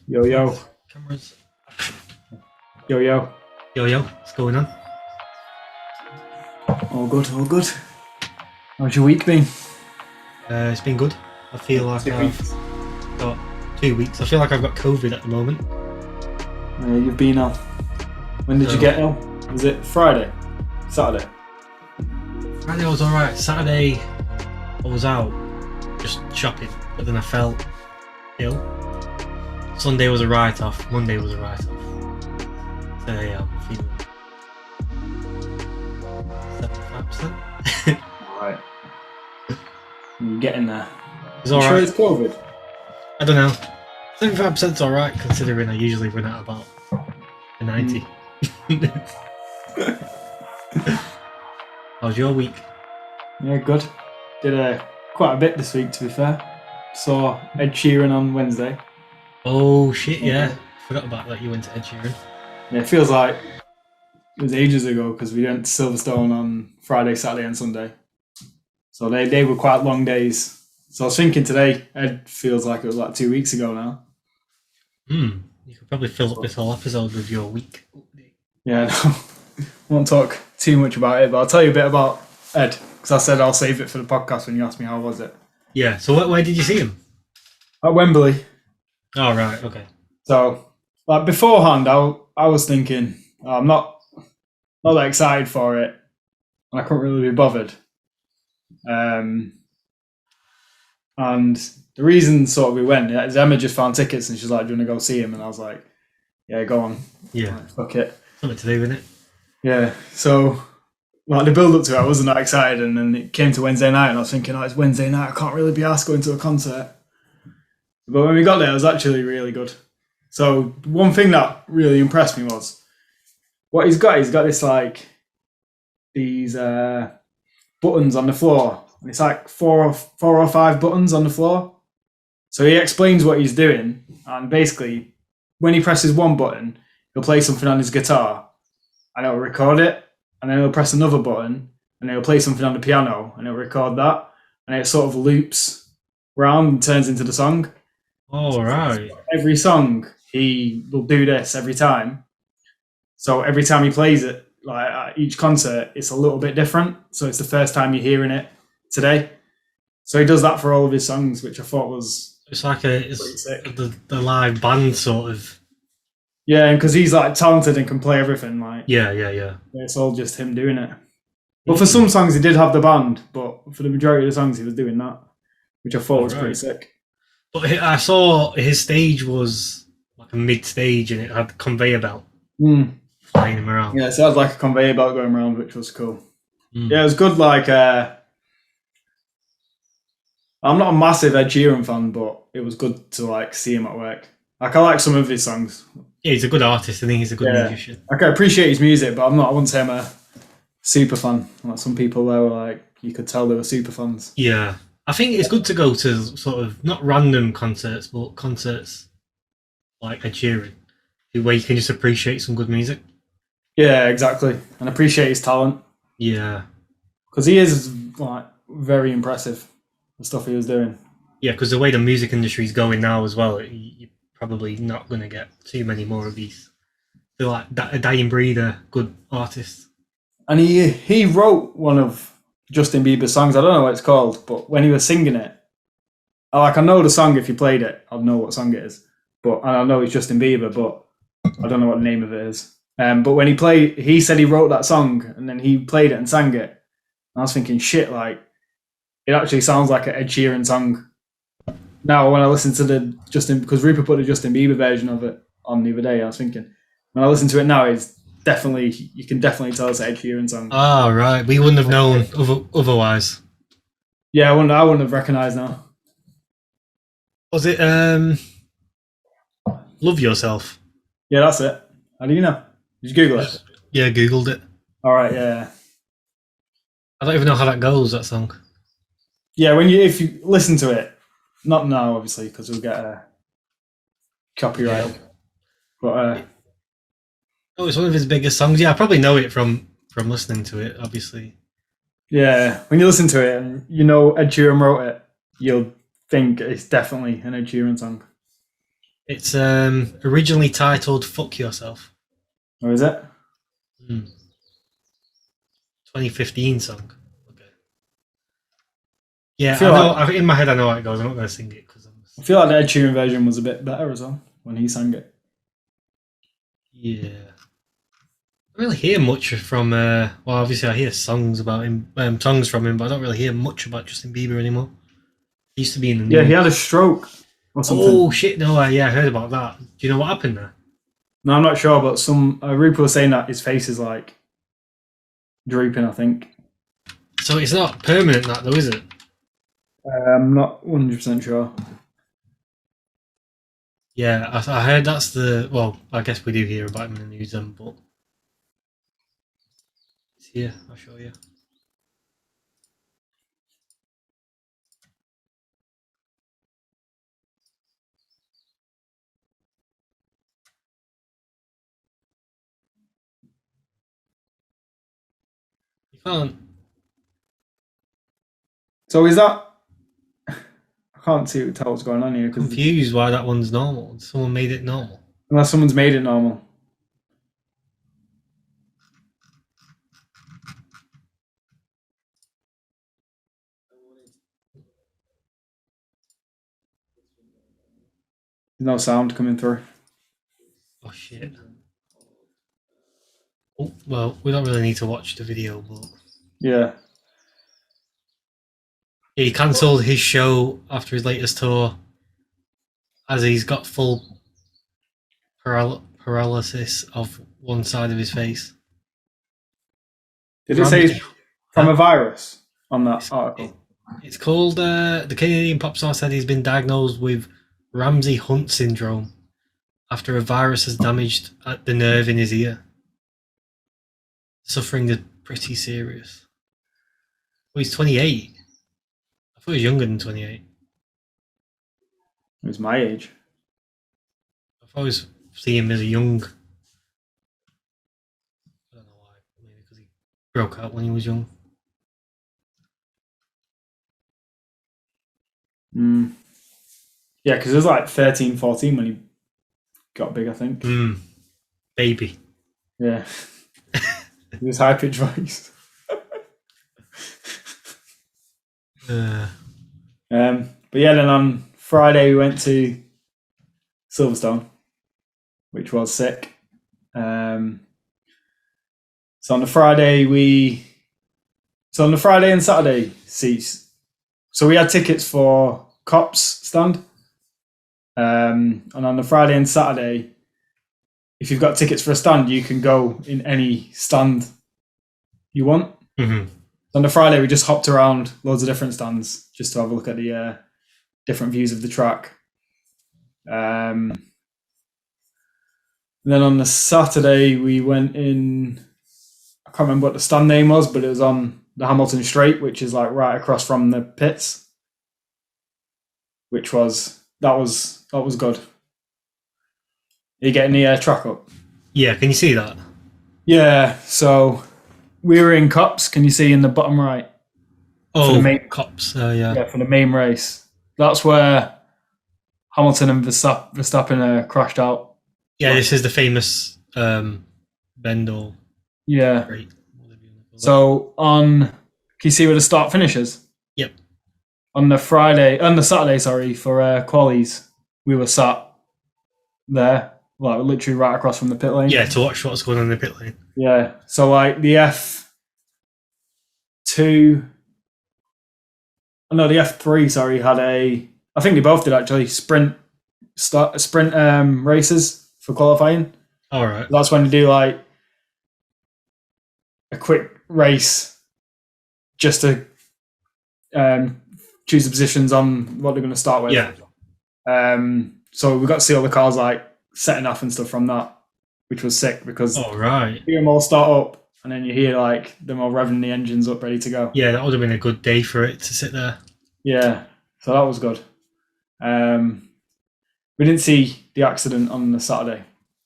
Yo yo, Cameras. yo yo. Yo, yo, what's going on? All good, all good. How's your week been? It's been good. I feel like 2 I've weeks. got 2 weeks. I feel like I've got COVID at the moment. You've been ill. When did you So- get ill? Was it Friday? Saturday? Friday I was alright. Saturday I was out just shopping, but then I felt ill. Sunday was a write-off. Monday was a write-off. So yeah, I'm feeling 75%. Right. You're getting there. It's You sure alright. it's COVID? I don't know. 75%'s alright considering I usually run at about a 90. How's your week? Yeah, good. Did quite a bit this week, to be fair. Saw Ed Sheeran on Wednesday. Oh shit, yeah. Forgot about that. You went to Ed Sheeran. Yeah, it feels like it was ages ago because we went to Silverstone on Friday, Saturday, and Sunday. So they were quite long days. So I was thinking today, Ed feels like it was like 2 weeks ago now. You could probably fill up this whole episode with your week update. Yeah, no, won't talk too much about it, but I'll tell you a bit about Ed because I said I'll save it for the podcast when you asked me how was it Yeah, so where did you see him? at Wembley. Oh, right, okay. So like beforehand, I was thinking I'm not that excited for it, and I couldn't really be bothered. And the reason sort of we went is Emma just found tickets and she's like, "Do you want to go see him?" And I was like, "Yeah, go on." Yeah, Like, fuck it. something to do with it. Yeah. So like the build up to it, I wasn't that excited, and then it came to Wednesday night, and I was thinking, "Oh, it's Wednesday night. I can't really be asked going to a concert." But when we got there, it was actually really good. So one thing that really impressed me was what he's got. He's got this like these buttons on the floor. And it's like four or five buttons on the floor. So he explains what he's doing, and basically, when he presses one button, he'll play something on his guitar, and it'll record it, and then he'll press another button, and he'll play something on the piano, and it'll record that, and it sort of loops round and turns into the song. Oh, right. Every song, he will do this every time. So every time he plays it, like at each concert, it's a little bit different. So it's the first time you're hearing it today. So he does that for all of his songs, which I thought was It's like pretty sick. the live band sort of. Yeah, and because he's like talented and can play everything, like Yeah. it's all just him doing it. But for some songs, he did have the band, but for the majority of the songs, he was doing that, which I thought was pretty Right. sick. But I saw his stage was like a mid-stage and it had conveyor belt flying him around. Yeah, so it had like a conveyor belt going around, which was cool. Mm. Yeah, it was good. Like, I'm not a massive Ed Sheeran fan, but it was good to like see him at work. Like, I like some of his songs. Yeah, he's a good artist. I think he's a good Yeah. musician. Like, I appreciate his music, but I wouldn't say I'm a super fan. Like some people there were like, you could tell they were super fans. Yeah. I think it's good to go to sort of not random concerts, but concerts like Ed Sheeran, where you can just appreciate some good music. Yeah, exactly, and appreciate his talent Yeah. because he is like very impressive. The stuff he was doing. Yeah, because the way the music industry is going now as well, you're probably not going to get too many more of these. They're like a dying breeder, good artists. And he wrote one of Justin Bieber's songs. I don't know what it's called, but when he was singing it, I know the song. If you played it, I'd know what song it is. And I know it's Justin Bieber, but I don't know what the name of it is. But when he said he wrote that song, and then he played it and sang it. And I was thinking, shit, like it actually sounds like an Ed Sheeran song. Now, when I listen to the because Rupert put the Justin Bieber version of it on the other day, I was thinking, when I listen to it now, you can definitely tell it's an Ed Sheeran song. Oh, right. We wouldn't have known otherwise. Yeah, I wouldn't have recognised now. Was it Love Yourself? Yeah, that's it. How do you know? Did you Google it? Yeah, Googled it. All right, yeah. I don't even know how that goes, that song. Yeah, if you listen to it, not now, obviously, because we'll get a copyright. Yeah. But Oh, it's one of his biggest songs. Yeah, I probably know it from listening to it, obviously. yeah, when you listen to it and you know Ed Sheeran wrote it, you'll think it's definitely an Ed Sheeran song. It's originally titled "Fuck Yourself." Or is it? 2015 song. Okay. I Yeah, I feel know. like In my head, I know how it goes. I'm not going to sing it because I'm. I feel like the Ed Sheeran version was a bit better as well when he sang it. Yeah. I don't really hear much from. Well, obviously, I hear songs about him, songs from him, but I don't really hear much about Justin Bieber anymore. He used to be in the Yeah, he news. had a stroke or something. Oh shit! No, yeah, I heard about that. Do you know what happened there? No, I'm not sure, but some people were saying that his face is like drooping. I think. So it's not permanent, that though, is it? I'm not 100% sure. Yeah, I heard that's the. Well, I guess we do hear about him in the news, but it's here. I'll show you. You can't. So is that? I can't tell what's going on here because Confused why that one's normal. Someone made it normal. unless someone's made it normal. There's no sound coming through. Oh shit. Oh, well, we don't really need to watch the video, but Yeah. he cancelled his show after his latest tour as he's got full paralysis of one side of his face. Did it say from a virus on that article? It's called, the Canadian pop star said he's been diagnosed with Ramsay Hunt syndrome after a virus has damaged the nerve in his ear. Suffering is pretty serious. Well, he's 28. I thought he was younger than 28. It was my age. I've always seen him as a young. I don't know why. Maybe because he broke out when he was young. Yeah, because it was like 13, 14 when he got big, I think. Baby. Yeah. He was high pitched voice. But yeah, then on Friday we went to Silverstone, which was sick. So on the Friday and Saturday seats. So we had tickets for Cops stand. And on the Friday and Saturday, if you've got tickets for a stand, you can go in any stand you want. Mm-hmm. So on the Friday, we just hopped around loads of different stands just to have a look at the different views of the track. And then on the Saturday, we went in. I can't remember what the stand name was, but it was on the Hamilton Straight, which is like right across from the pits. That was good. Are you getting the track up? Yeah, can you see that? Yeah, so we were in Cups. Can you see in the bottom right? Oh, Cops. Yeah. Yeah, for the main race. That's where Hamilton and Verstappen crashed out. Yeah, this is the famous Bendel. Yeah. Straight. So can you see where the start finishes? Yep. On the Saturday, sorry, for qualies, we were sat there, like literally right across from the pit lane. Yeah, to watch what's going on in the pit lane. Yeah, so like the the F3, sorry, had I think they both did actually, sprint races for qualifying. All right. That's when they do like a quick race just to choose the positions on what they're going to start with. Yeah. So we got to see all the cars like setting off and stuff from that, which was sick because you hear them all start up and then you hear like them all revving the engines up ready to go. Yeah, that would have been a good day for it to sit there. Yeah, so that was good. We didn't see the accident on the Saturday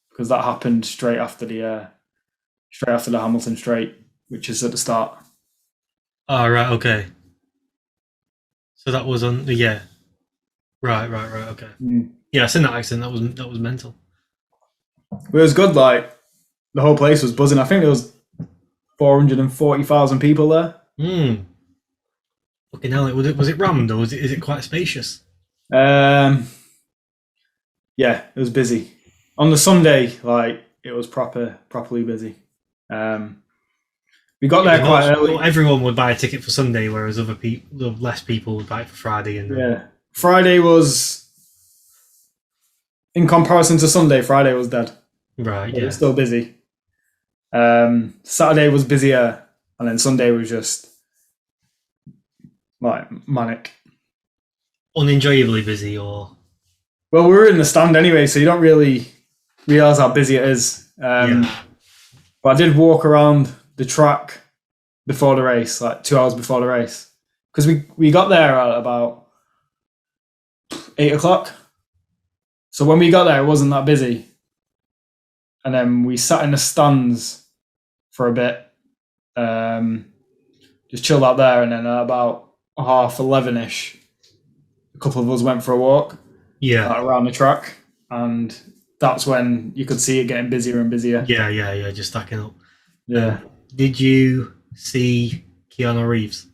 because that happened straight after the Hamilton Straight, which is at the start. Oh, right, okay. So that was on the Right, okay. Mm. Yeah, I seen that accident. That was mental. But it was good. Like the whole place was buzzing. I think there was 440,000 people there. Hmm. Fucking hell! Was it rammed or is it quite spacious? Yeah, it was busy. On the Sunday, like it was properly busy. We got there quite early. Everyone would buy a ticket for Sunday, whereas less people would buy it for Friday. And Yeah, Friday was, in comparison to Sunday, Friday was dead. right, It yeah, was still busy. Saturday was busier, and then Sunday was just like manic. unenjoyably busy, or Well, we were in the stand anyway, so you don't really realize how busy it is. yeah. But I did walk around the track before the race, like 2 hours before the race, because we got there at about 8 o'clock. So when we got there, it wasn't that busy, and then we sat in the stands for a bit, just chilled out there, and then at about 11:30ish, a couple of us went for a walk, Yeah, around the track, and that's when you could see it getting busier and busier. yeah, just stacking up. Yeah. Did you see Keanu Reeves?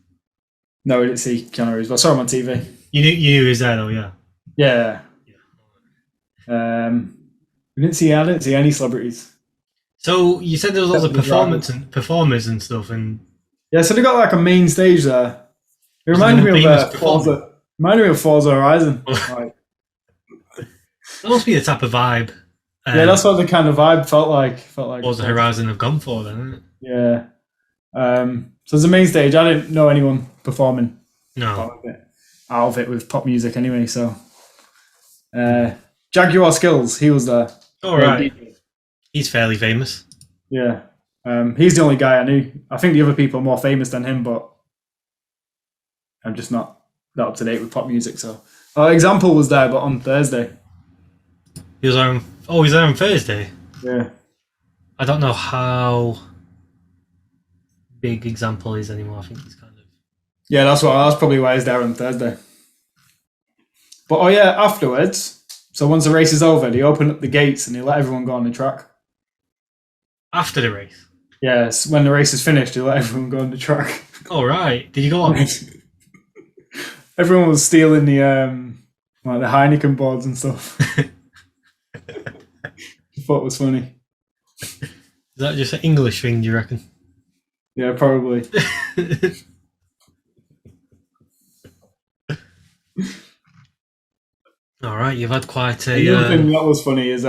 No, we didn't see Keanu Reeves, but I saw him on TV. You knew he was there though, yeah. Yeah. I didn't see any celebrities. So you said there was lots of performers and stuff, and Yeah, so they got like a main stage there. It reminded me of Forza Horizon. Like, that must be the type of vibe. yeah, that's what the kind of vibe felt like. Forza Horizon have gone for then, isn't it? Yeah. So as a main stage, I didn't know anyone performing No. out of it with pop music anyway. So Jaguar Skills, he was there. All right. He's fairly famous. Yeah. He's the only guy I knew. I think the other people are more famous than him, but I'm just not that up to date with pop music. So Example was there, but on Thursday. He was on. Oh, he's there on Thursday. Yeah. I don't know how big Example is anymore. I think he's kind of. Yeah, that's probably why he's there on Thursday. But afterwards. So once the race is over, they open up the gates and they let everyone go on the track. After the race. Yes, when the race is finished, they let everyone go on the track. All right. Did you go on? Everyone was stealing the like the Heineken boards and stuff. I thought it was funny. Is that just an English thing, do you reckon? Yeah, probably. All right, you've had quite a. The other thing that was funny is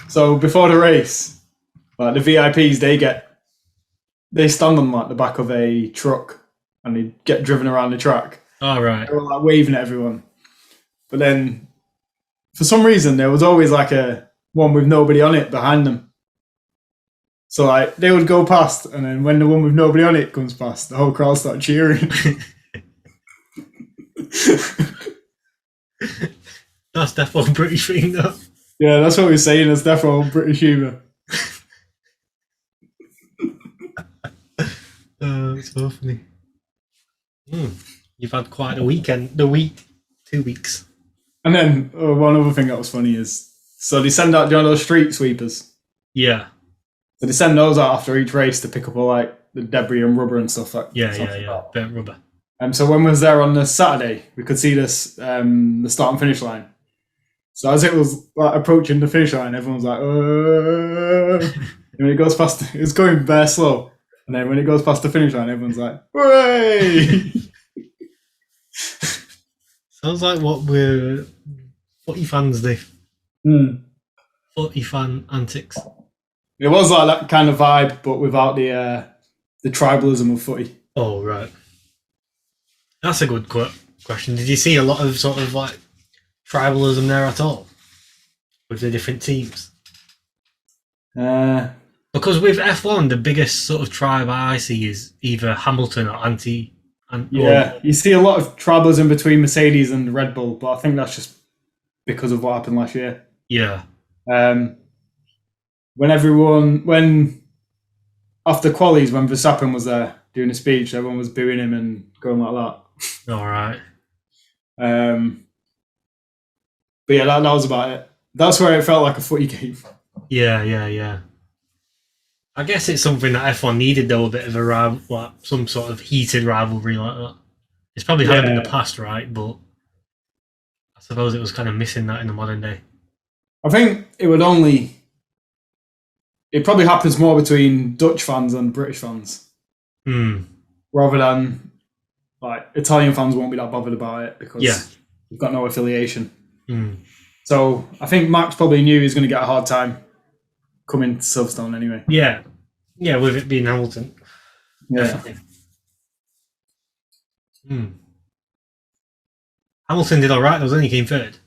so before the race, like the VIPs, they stand on like the back of a truck and they get driven around the track. All right. They were like waving at everyone, but then for some reason there was always like a one with nobody on it behind them. So like they would go past, and then when the one with nobody on it comes past, the whole crowd start cheering. That's definitely a British thing, though. Yeah, that's what we're saying. It's definitely British humour. It's so funny. You've had quite a weekend. 2 weeks. And then one other thing that was funny is, so they send out those street sweepers. Yeah. So they send those out after each race to pick up all like the debris and rubber and stuff like. Yeah. Burnt rubber. So when we was there on the Saturday, we could see this the start and finish line. So as it was like approaching the finish line, everyone was like, and when it goes past, it's going bare slow. And then when it goes past the finish line, everyone's like, hooray! Sounds like what footy fans do. Footy fan antics. It was like that kind of vibe, but without the tribalism of footy. Oh, right. That's a good question. Did you see a lot of sort of like tribalism there at all with the different teams? Because with F1, the biggest sort of tribe I see is either Hamilton or you see a lot of tribalism between Mercedes and Red Bull, but I think that's just because of what happened last year. Yeah. When after qualies, when Verstappen was there doing a speech, everyone was booing him and going like that. All right. But yeah, that was about it. That's where it felt like a footy game. Yeah. I guess it's something that F1 needed, though, a bit of a rival, like some sort of heated rivalry like that. It's probably had them in the past, right? But I suppose it was kind of missing that in the modern day. I think it probably happens more between Dutch fans and British fans. Rather than, like, Italian fans won't be that bothered about it because you've got no affiliation. So I think Max probably knew he was going to get a hard time coming to Silverstone anyway. Yeah, with it being Hamilton. Yeah. Definitely. Hamilton did all right, though, he came third.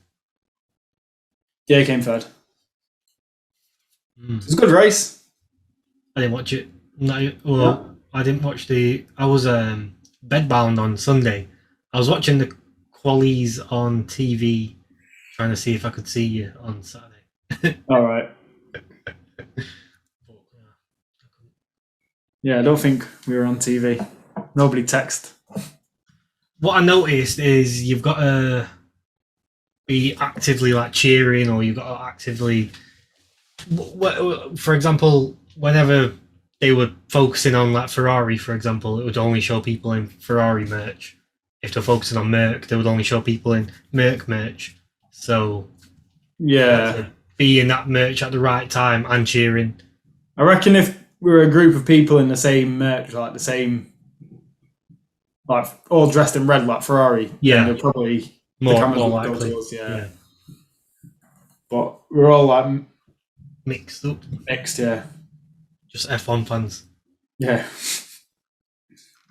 Yeah, he came third. It was a good race. I didn't watch it. I didn't watch I was bedbound on Sunday. I was watching the qualies on TV, trying to see if I could see you on Saturday. All right. Yeah, I don't think we were on TV. Nobody texted. What I noticed is you've got to be actively like cheering, or you've got to actively. For example, whenever they were focusing on like Ferrari, for example, it would only show people in Ferrari merch. If they're focusing on Merc, they would only show people in Merc merch. So be in that merch at the right time and cheering. I reckon if we were a group of people in the same merch, like the same, like all dressed in red like Ferrari, then they're probably more likely. Go to us, yeah. But we're all like mixed up. Yeah. Just F1 fans. Yeah.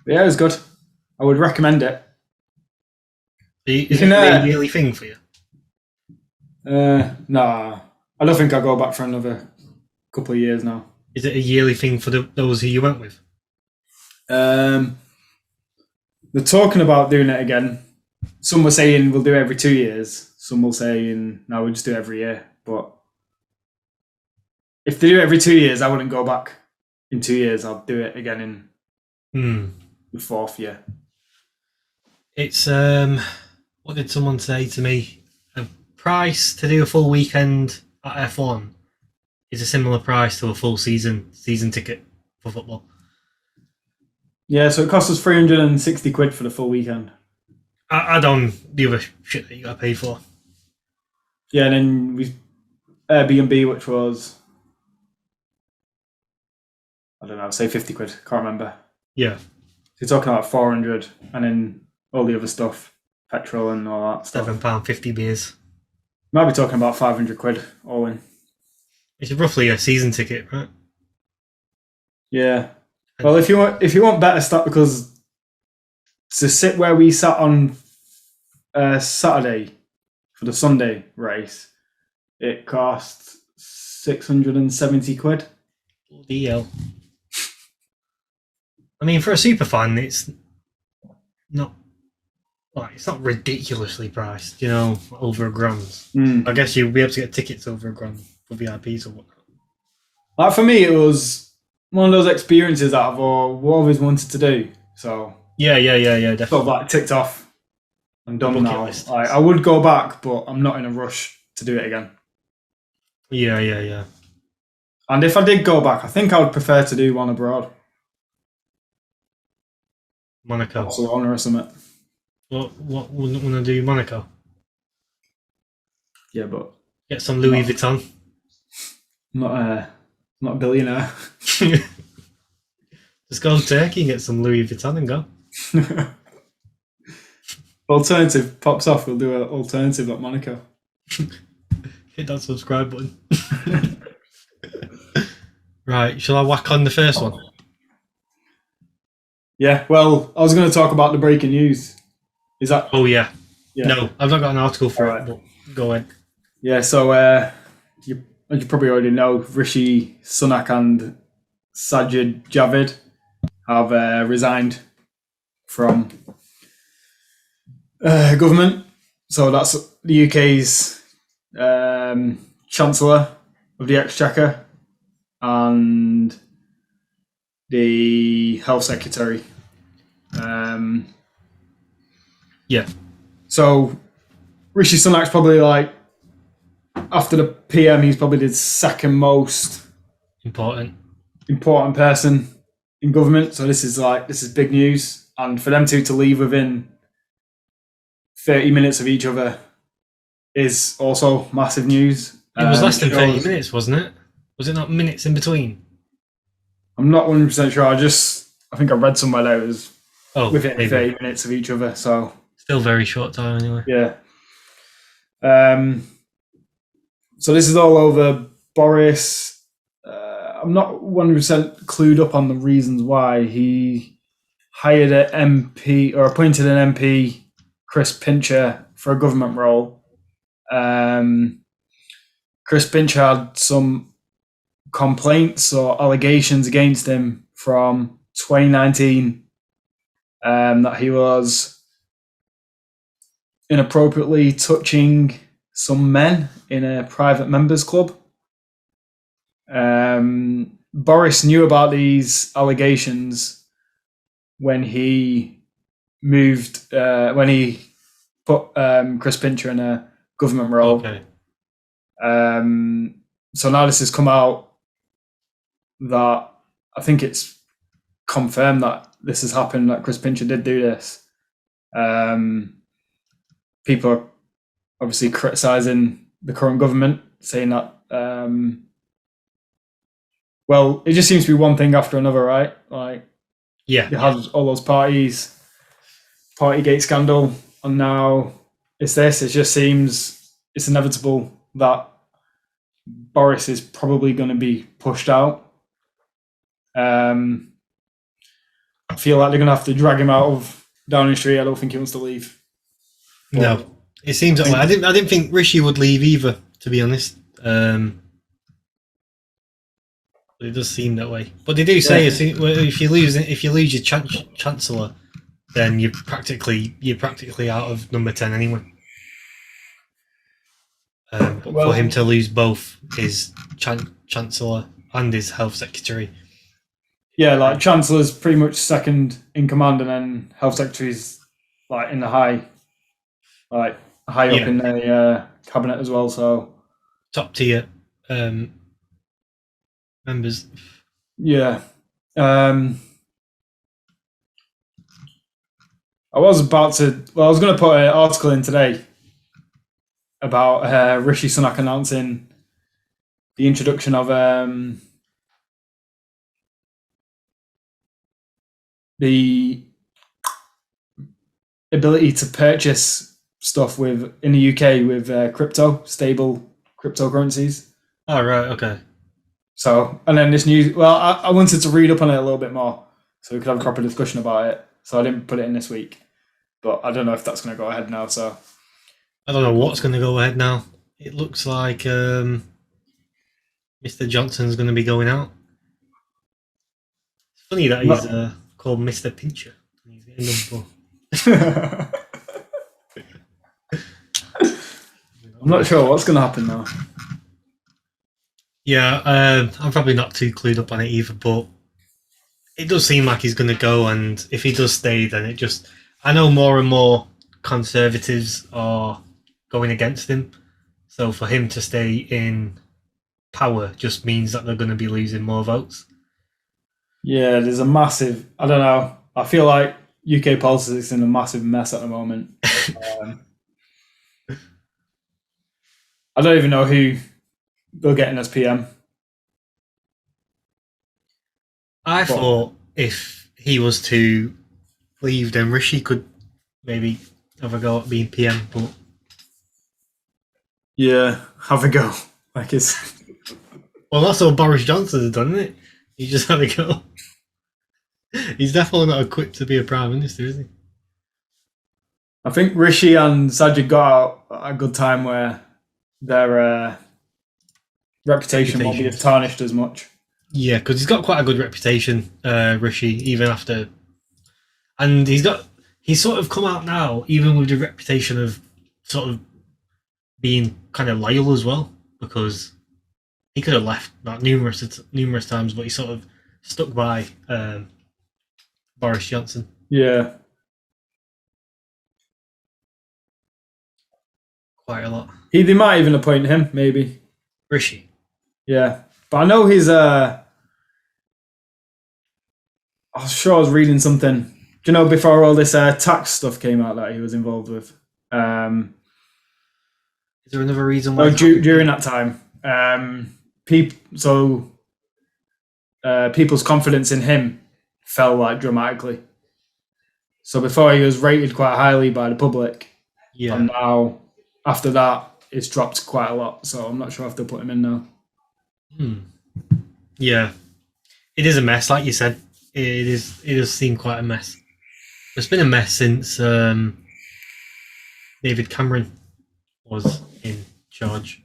But yeah, it was good. I would recommend it. Is it a yearly thing for you? Nah. I don't think I'll go back for another couple of years now. Is it a yearly thing for those who you went with? They're talking about doing it again. Some were saying we'll do it every 2 years. Some will say no, we'll just do it every year. But if they do it every 2 years, I wouldn't go back in 2 years. I'll do it again in the fourth year. It's what did someone say to me? A price to do a full weekend at F1 is a similar price to a full season ticket for football. Yeah, so it costs us 360 quid for the full weekend. Add on the other shit that you got to pay for. Yeah, and then we Airbnb, which was, I don't know, say 50 quid. Can't remember. Yeah. So you're talking about 400, and then all the other stuff, petrol and all that stuff. £7.50 beers. Might be talking about 500 quid all in. It's roughly a season ticket, right? Yeah. Well, if you want better stuff, because to sit where we sat on Saturday for the Sunday race, it cost 670 quid. Bloody hell. I mean, for a super fan, it's not ridiculously priced, over £1,000. I guess you'll be able to get tickets over £1,000 for VIPs or whatnot. Like for me, it was one of those experiences that I've always wanted to do. So yeah, definitely. Sort of like ticked off and done now. I would go back, but I'm not in a rush to do it again. Yeah. And if I did go back, I think I would prefer to do one abroad. Monaco. Barcelona or something. What wouldn't want to do Monaco? Yeah, but get some Louis Vuitton. Not a billionaire. Just go to Turkey and get some Louis Vuitton and go. Alternative pops off. We'll do an alternative like Monaco. Hit that subscribe button. Right, shall I whack on the first one? Yeah, well, I was going to talk about the breaking news. Is that? Oh, yeah. No, I've not got an article for it, but go ahead. Yeah, so you probably already know, Rishi Sunak and Sajid Javid have resigned from government. So that's the UK's Chancellor of the Exchequer and the Health Secretary. Yeah. So Rishi Sunak's probably like after the PM, he's probably the second most Important. person in government. So this is big news, and for them two to leave within 30 minutes of each other is also massive news. It was less than 30 minutes, wasn't it? Was it not minutes in between? I'm not 100% sure. I think I read somewhere that it was within maybe 30 minutes of each other. So still very short time anyway. yeah. So this is all over Boris. I'm not 100% clued up on the reasons why he hired an MP or appointed an MP, Chris Pincher, for a government role. Chris Pincher had some complaints or allegations against him from 2019 that he was inappropriately touching some men in a private members club. Boris knew about these allegations when he when he put Chris Pincher in a government role. Okay. So now this has come out that I think it's confirmed that this has happened, that Chris Pincher did do this. People are obviously criticising the current government, saying that, well, it just seems to be one thing after another, right? Like, yeah, you have all those Partygate scandal, and now it's this. It just seems it's inevitable that Boris is probably going to be pushed out. I feel like they're going to have to drag him out of Downing Street. I don't think he wants to leave. But no, it seems that way. I didn't think Rishi would leave either, to be honest. It does seem that way. But they do say if you lose your chancellor, then you're practically out of number 10 anyway. But for him to lose both his chancellor and his health secretary. Yeah, like Chancellor's pretty much second in command, and then Health Secretary's like in the high up in the cabinet as well. So top tier members. Yeah. I was going to put an article in today about Rishi Sunak announcing the introduction of the ability to purchase stuff in the UK with stable cryptocurrencies. Oh, right, okay. So, and then this news, I wanted to read up on it a little bit more so we could have a proper discussion about it. So I didn't put it in this week, but I don't know if that's going to go ahead now. So I don't know what's going to go ahead now. It looks like Mr. Johnson's going to be going out. It's funny that he's called Mr. Pincher. He's getting number 4. I'm not sure what's going to happen now. Yeah, I'm probably not too clued up on it either, but it does seem like he's going to go, and if he does stay, then I know more and more Conservatives are going against him, so for him to stay in power just means that they're going to be losing more votes. Yeah, there's a massive, I don't know, I feel like UK politics is in a massive mess at the moment. I don't even know who they'll get in as PM. I thought if he was to leave, then Rishi could maybe have a go at being PM, but yeah, have a go. Like it's well, that's what Boris Johnson has done, isn't it? He just had a go. He's definitely not equipped to be a prime minister, is he? I think Rishi and Sajid got out at a good time where their reputation won't be as tarnished as much. Yeah, because he's got quite a good reputation, Rishi, even after, and he's sort of come out now, even with the reputation of sort of being kind of loyal as well, because he could have left like numerous times, but he sort of stuck by Boris Johnson. Yeah. quite a lot. They might even appoint him, maybe. Rishi. Yeah. But I know he's I was sure I was reading something. Do you know before all this tax stuff came out that he was involved with? Is there another reason why? During that time, people's confidence in him fell like dramatically. So before he was rated quite highly by the public, Yeah. and now after that it's dropped quite a lot. So I'm not sure if they'll put him in now. Yeah, it is a mess, like you said. It is. It does seem quite a mess. It's been a mess since David Cameron was in charge.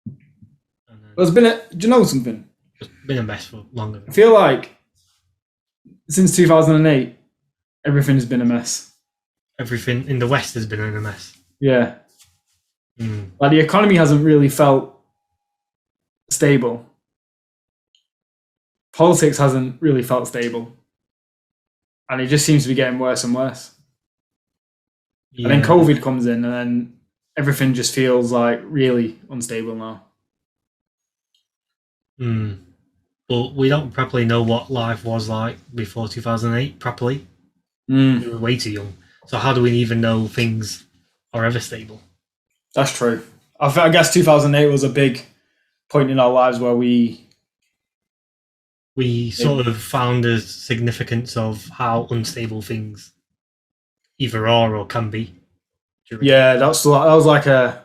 And then There's been do you know something? it's been a mess for longer. I feel like since 2008, everything's been a mess. Everything in the West has been in a mess. Yeah. Like the economy hasn't really felt stable. Politics hasn't really felt stable. And it just seems to be getting worse and worse. Yeah. And then COVID comes in and then everything just feels like really unstable now. But we don't properly know what life was like before 2008 properly. Mm. We were way too young. So how do we even know things are ever stable? That's true. I guess 2008 was a big point in our lives where we sort of found the significance of how unstable things either are or can be. Yeah, that was like a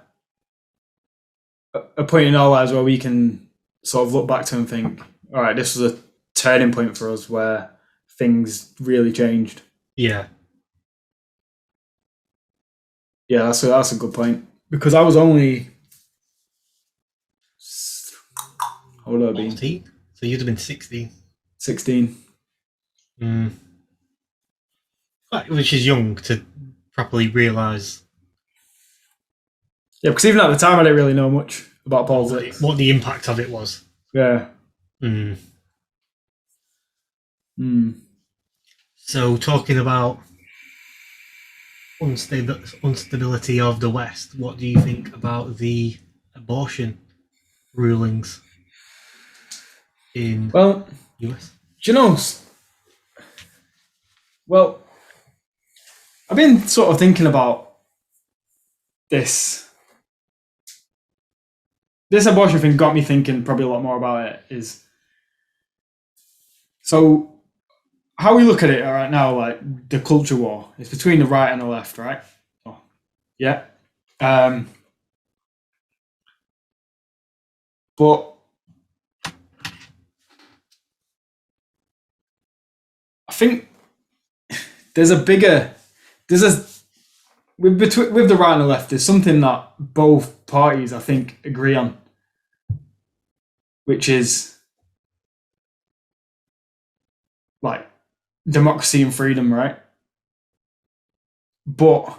point in our lives where we can sort of look back to and think, all right, this was a turning point for us where things really changed. Yeah. Yeah, that's a good point. Because I was only how old have I been? 14? So you'd have been 16. 16. Which is young to properly realise. Yeah, because even at the time I didn't really know much about politics. What the impact of it was. Yeah. So talking about instability of the West, what do you think about the abortion rulings in US? Do you know? Well, I've been sort of thinking about this. This abortion thing got me thinking probably a lot more about it. Is so how we look at it right now, like the culture war, it's between the right and the left, right? Oh, yeah. But I think with the right and the left, there's something that both parties I think agree on, which is like democracy and freedom, right? But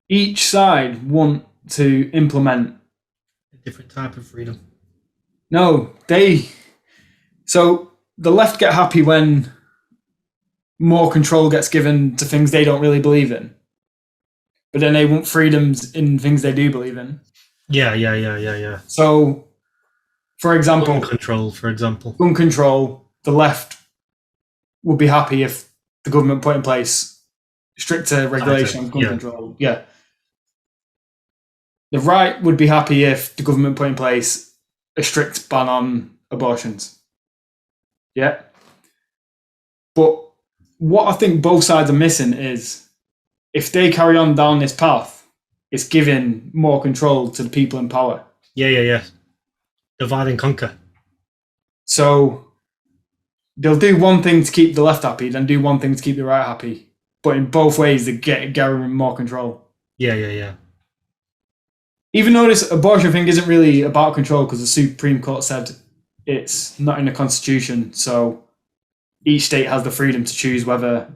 each side want to implement a different type of freedom. No, so the left get happy when more control gets given to things they don't really believe in. But then they want freedoms in things they do believe in. Yeah. So, for example... Gun control, for example. Gun control, the left would be happy if the government put in place stricter regulation on gun control. Yeah. The right would be happy if the government put in place a strict ban on abortions. Yeah. But what I think both sides are missing is if they carry on down this path, it's giving more control to the people in power. Yeah. Divide and conquer. So they'll do one thing to keep the left happy, then do one thing to keep the right happy. But in both ways, they get more control. Yeah. Even though this abortion thing isn't really about control because the Supreme Court said it's not in the Constitution, so each state has the freedom to choose whether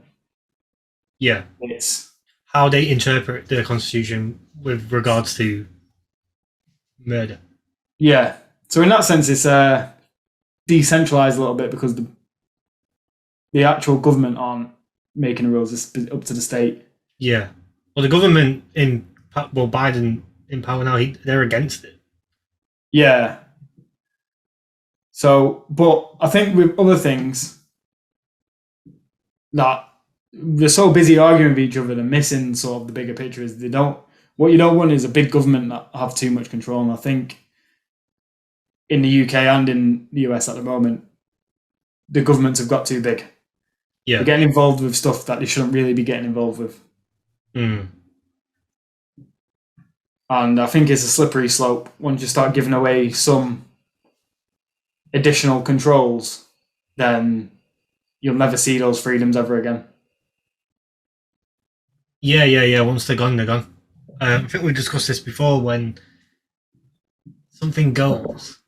it's... How they interpret the Constitution with regards to murder. Yeah. So in that sense, it's decentralized a little bit because the actual government aren't making the rules. It's up to the state. Yeah. Well, the government Biden in power now. They're against it. Yeah. So, but I think with other things that they're so busy arguing with each other and missing sort of the bigger picture is they don't. What you don't want is a big government that have too much control. And I think in the UK and in the US at the moment, the governments have got too big. Yeah. They're getting involved with stuff that they shouldn't really be getting involved with. Mm. And I think it's a slippery slope once you start giving away some additional controls, then you'll never see those freedoms ever again. Yeah. Once they're gone, they're gone. I think we discussed this before. When something goes,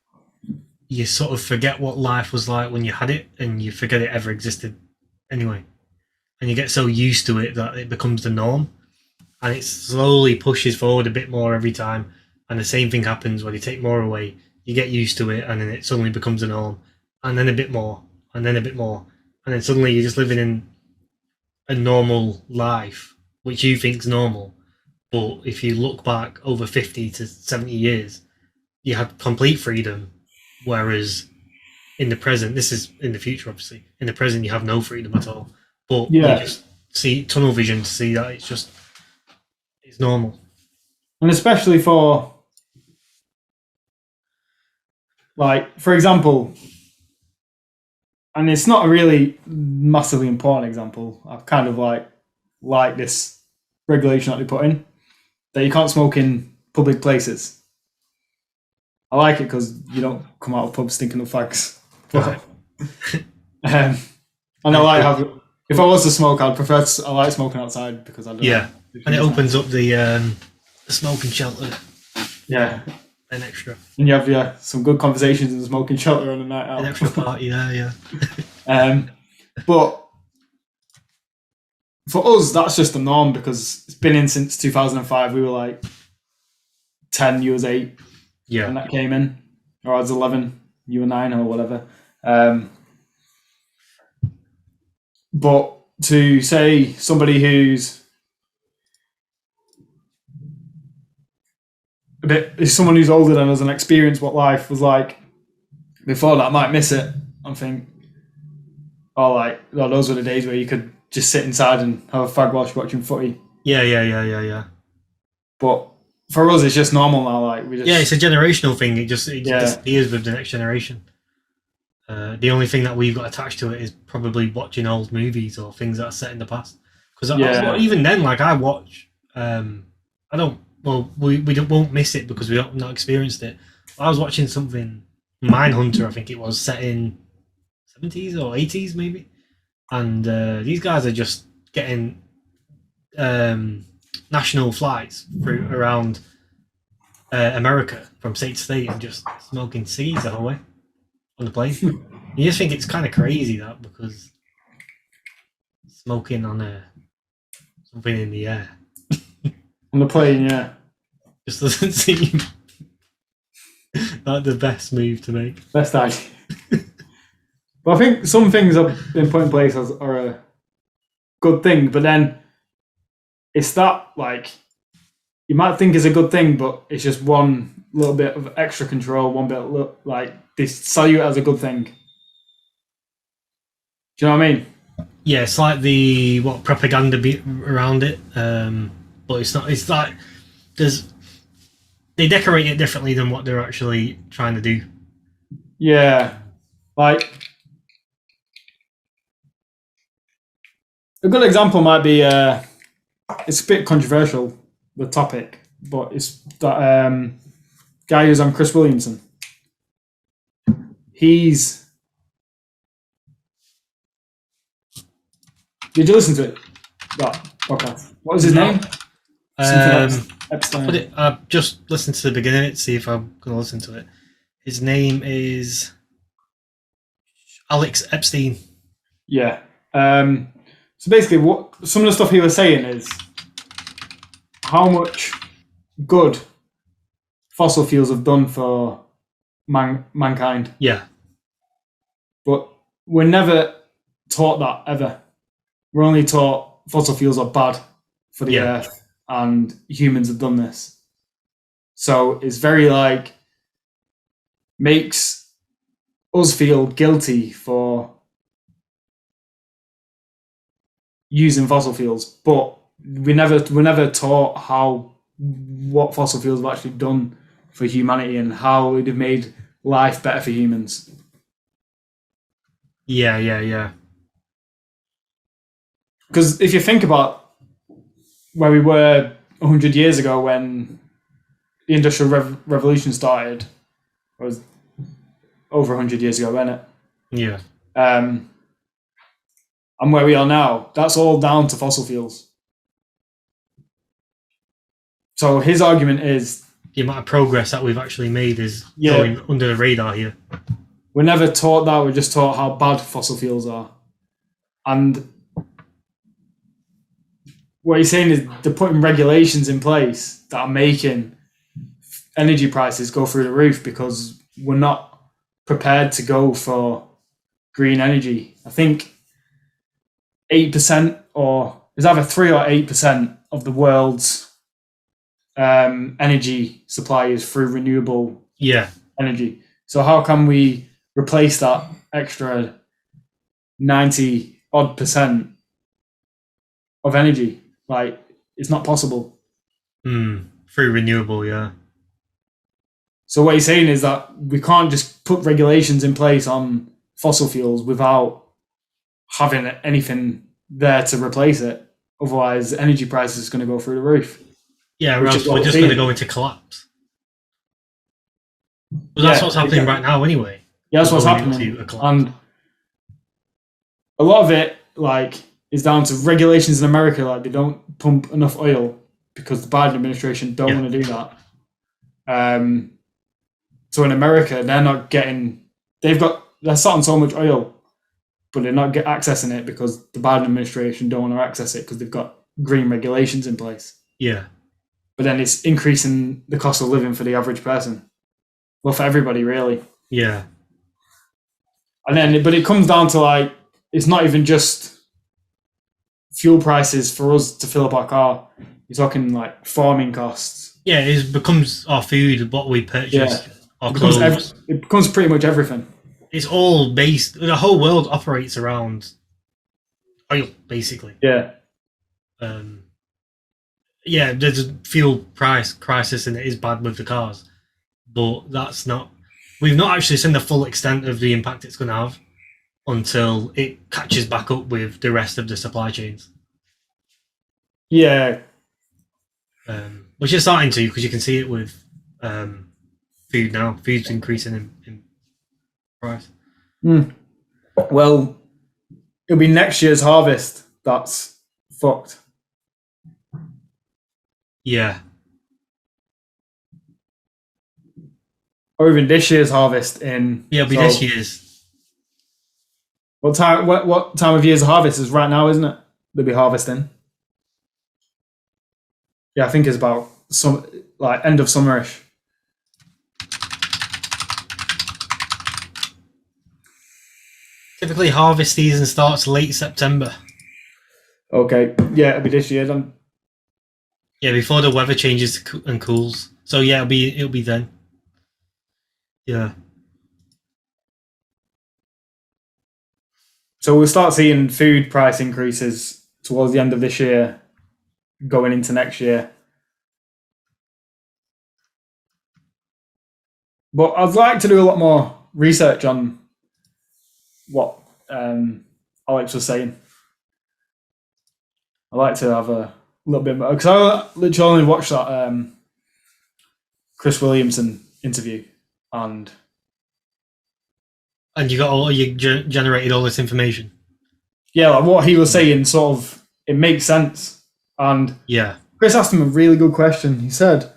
you sort of forget what life was like when you had it, and you forget it ever existed anyway. And you get so used to it that it becomes the norm, and it slowly pushes forward a bit more every time. And the same thing happens when you take more away. You get used to it, and then it suddenly becomes the norm, and then a bit more, and then a bit more, and then suddenly you're just living in a normal life, which you think's normal. But if you look back over 50 to 70 years, you had complete freedom, whereas in the present, this is in the future, obviously. In the present, you have no freedom at all. But you just see tunnel vision to see that it's normal. And especially for, like, for example, and it's not a really massively important example. I kind of like this regulation that they put in, that you can't smoke in public places. I like it because you don't come out of pubs stinking of fags. But, and I like how, if I was to smoke, I like smoking outside because I don't. Yeah, and it opens up the smoking shelter. Yeah, an extra. And you have some good conversations in the smoking shelter on a night out. An extra party there, yeah. But for us, that's just the norm because it's been in since 2005. We were like 10, you was 8. Yeah. When that came in. Or I was 11, you were 9 or whatever. But to say somebody who's someone who's older than us and experienced what life was like before that might miss it and think, those were the days where you could just sit inside and have a fag whilst watching footy. Yeah. But for us, it's just normal now. It's a generational thing. It just disappears with the next generation. The only thing that we've got attached to it is probably watching old movies or things that are set in the past. Because even then, I watch, I don't. Well, we won't miss it because we don't not experienced it. I was watching something, Mindhunter, I think it was, set in 70s or 80s maybe, and these guys are just getting national flights around America from state to state and just smoking ciggies the whole way on the plane. You just think it's kind of crazy that because smoking on something in the air. On the plane, yeah. Just doesn't seem like the best move to make. Best idea. But I think some things have been put in place are a good thing, but then it's that, you might think it's a good thing, but it's just one little bit of extra control, one bit, they sell you it as a good thing. Do you know what I mean? Yeah, it's like the propaganda around it, but it's not. It's like they decorate it differently than what they're actually trying to do. Yeah, a good example might be it's a bit controversial, the topic, but it's that guy who's on Chris Williamson. Did you listen to it? That podcast. What was his name? Epstein. I've just listened to the beginning to see if I'm going to listen to it. His name is Alex Epstein. Yeah. So basically, what some of the stuff he was saying is how much good fossil fuels have done for mankind. Yeah. But we're never taught that ever. We're only taught fossil fuels are bad for the earth and humans have done this. So it's very like makes us feel guilty for using fossil fuels, but we're never taught what fossil fuels have actually done for humanity and how it have made life better for humans. Yeah. Because if you think about where we were 100 years ago when the Industrial Revolution started, it was over 100 years ago, wasn't it? Yeah. And where we are now, that's all down to fossil fuels. So his argument is The amount of progress that we've actually made is Yeah. going under the radar here. we're never taught that, we're just taught how bad fossil fuels are. And what he's saying is they're putting regulations in place that are making energy prices go through the roof because we're not prepared to go for green energy. I think 8% or it's either 3 or 8% of the world's energy supply is through renewable energy. So how can we replace that extra 90 odd percent of energy? Like, it's not possible. Through renewable, yeah. So what he's saying is that we can't just put regulations in place on fossil fuels without having anything there to replace it. Otherwise, energy prices are going to go through the roof. Yeah, Which or is else what we're we're just seeing. going to go into collapse. Well, that's what's happening right now anyway. Yeah, that's We're what's going happening. into a collapse. And a lot of it, like, is down to regulations in America. Like, they don't pump enough oil because the Biden administration don't want to do that. So in America, they're sat on so much oil, but they're not accessing it because the Biden administration don't want to access it because they've got green regulations in place. Yeah. But then it's increasing the cost of living for the average person. Well, for everybody, really. Yeah. And then, but it comes down to like, it's not even just fuel prices for us to fill up our car. You're talking like farming costs. Yeah, it becomes our food, what we purchase, our clothes. It becomes pretty much everything. It's all based, the whole world operates around oil, basically. Yeah. Yeah, there's a fuel price crisis and it is bad with the cars. But we've not actually seen the full extent of the impact it's going to have until it catches back up with the rest of the supply chains. Yeah. Which is starting to, because you can see it with food now. Food's increasing in price. Well, it'll be next year's harvest that's fucked. Yeah. Or even this year's harvest in... Yeah, it'll be this year's. What time of year's harvest is right now, isn't it? They'll be harvesting. Yeah, I think it's about end of summerish. Typically, harvest season starts late September. Okay, yeah, it'll be this year then. Yeah, before the weather changes and cools. So yeah, it'll be then. Yeah. So we'll start seeing food price increases towards the end of this year, going into next year. But I'd like to do a lot more research on what Alex was saying. I'd like to have a little bit more, because I literally only watched that Chris Williamson interview, and you generated all this information. Yeah, like what he was saying, sort of, it makes sense. And yeah, Chris asked him a really good question. He said,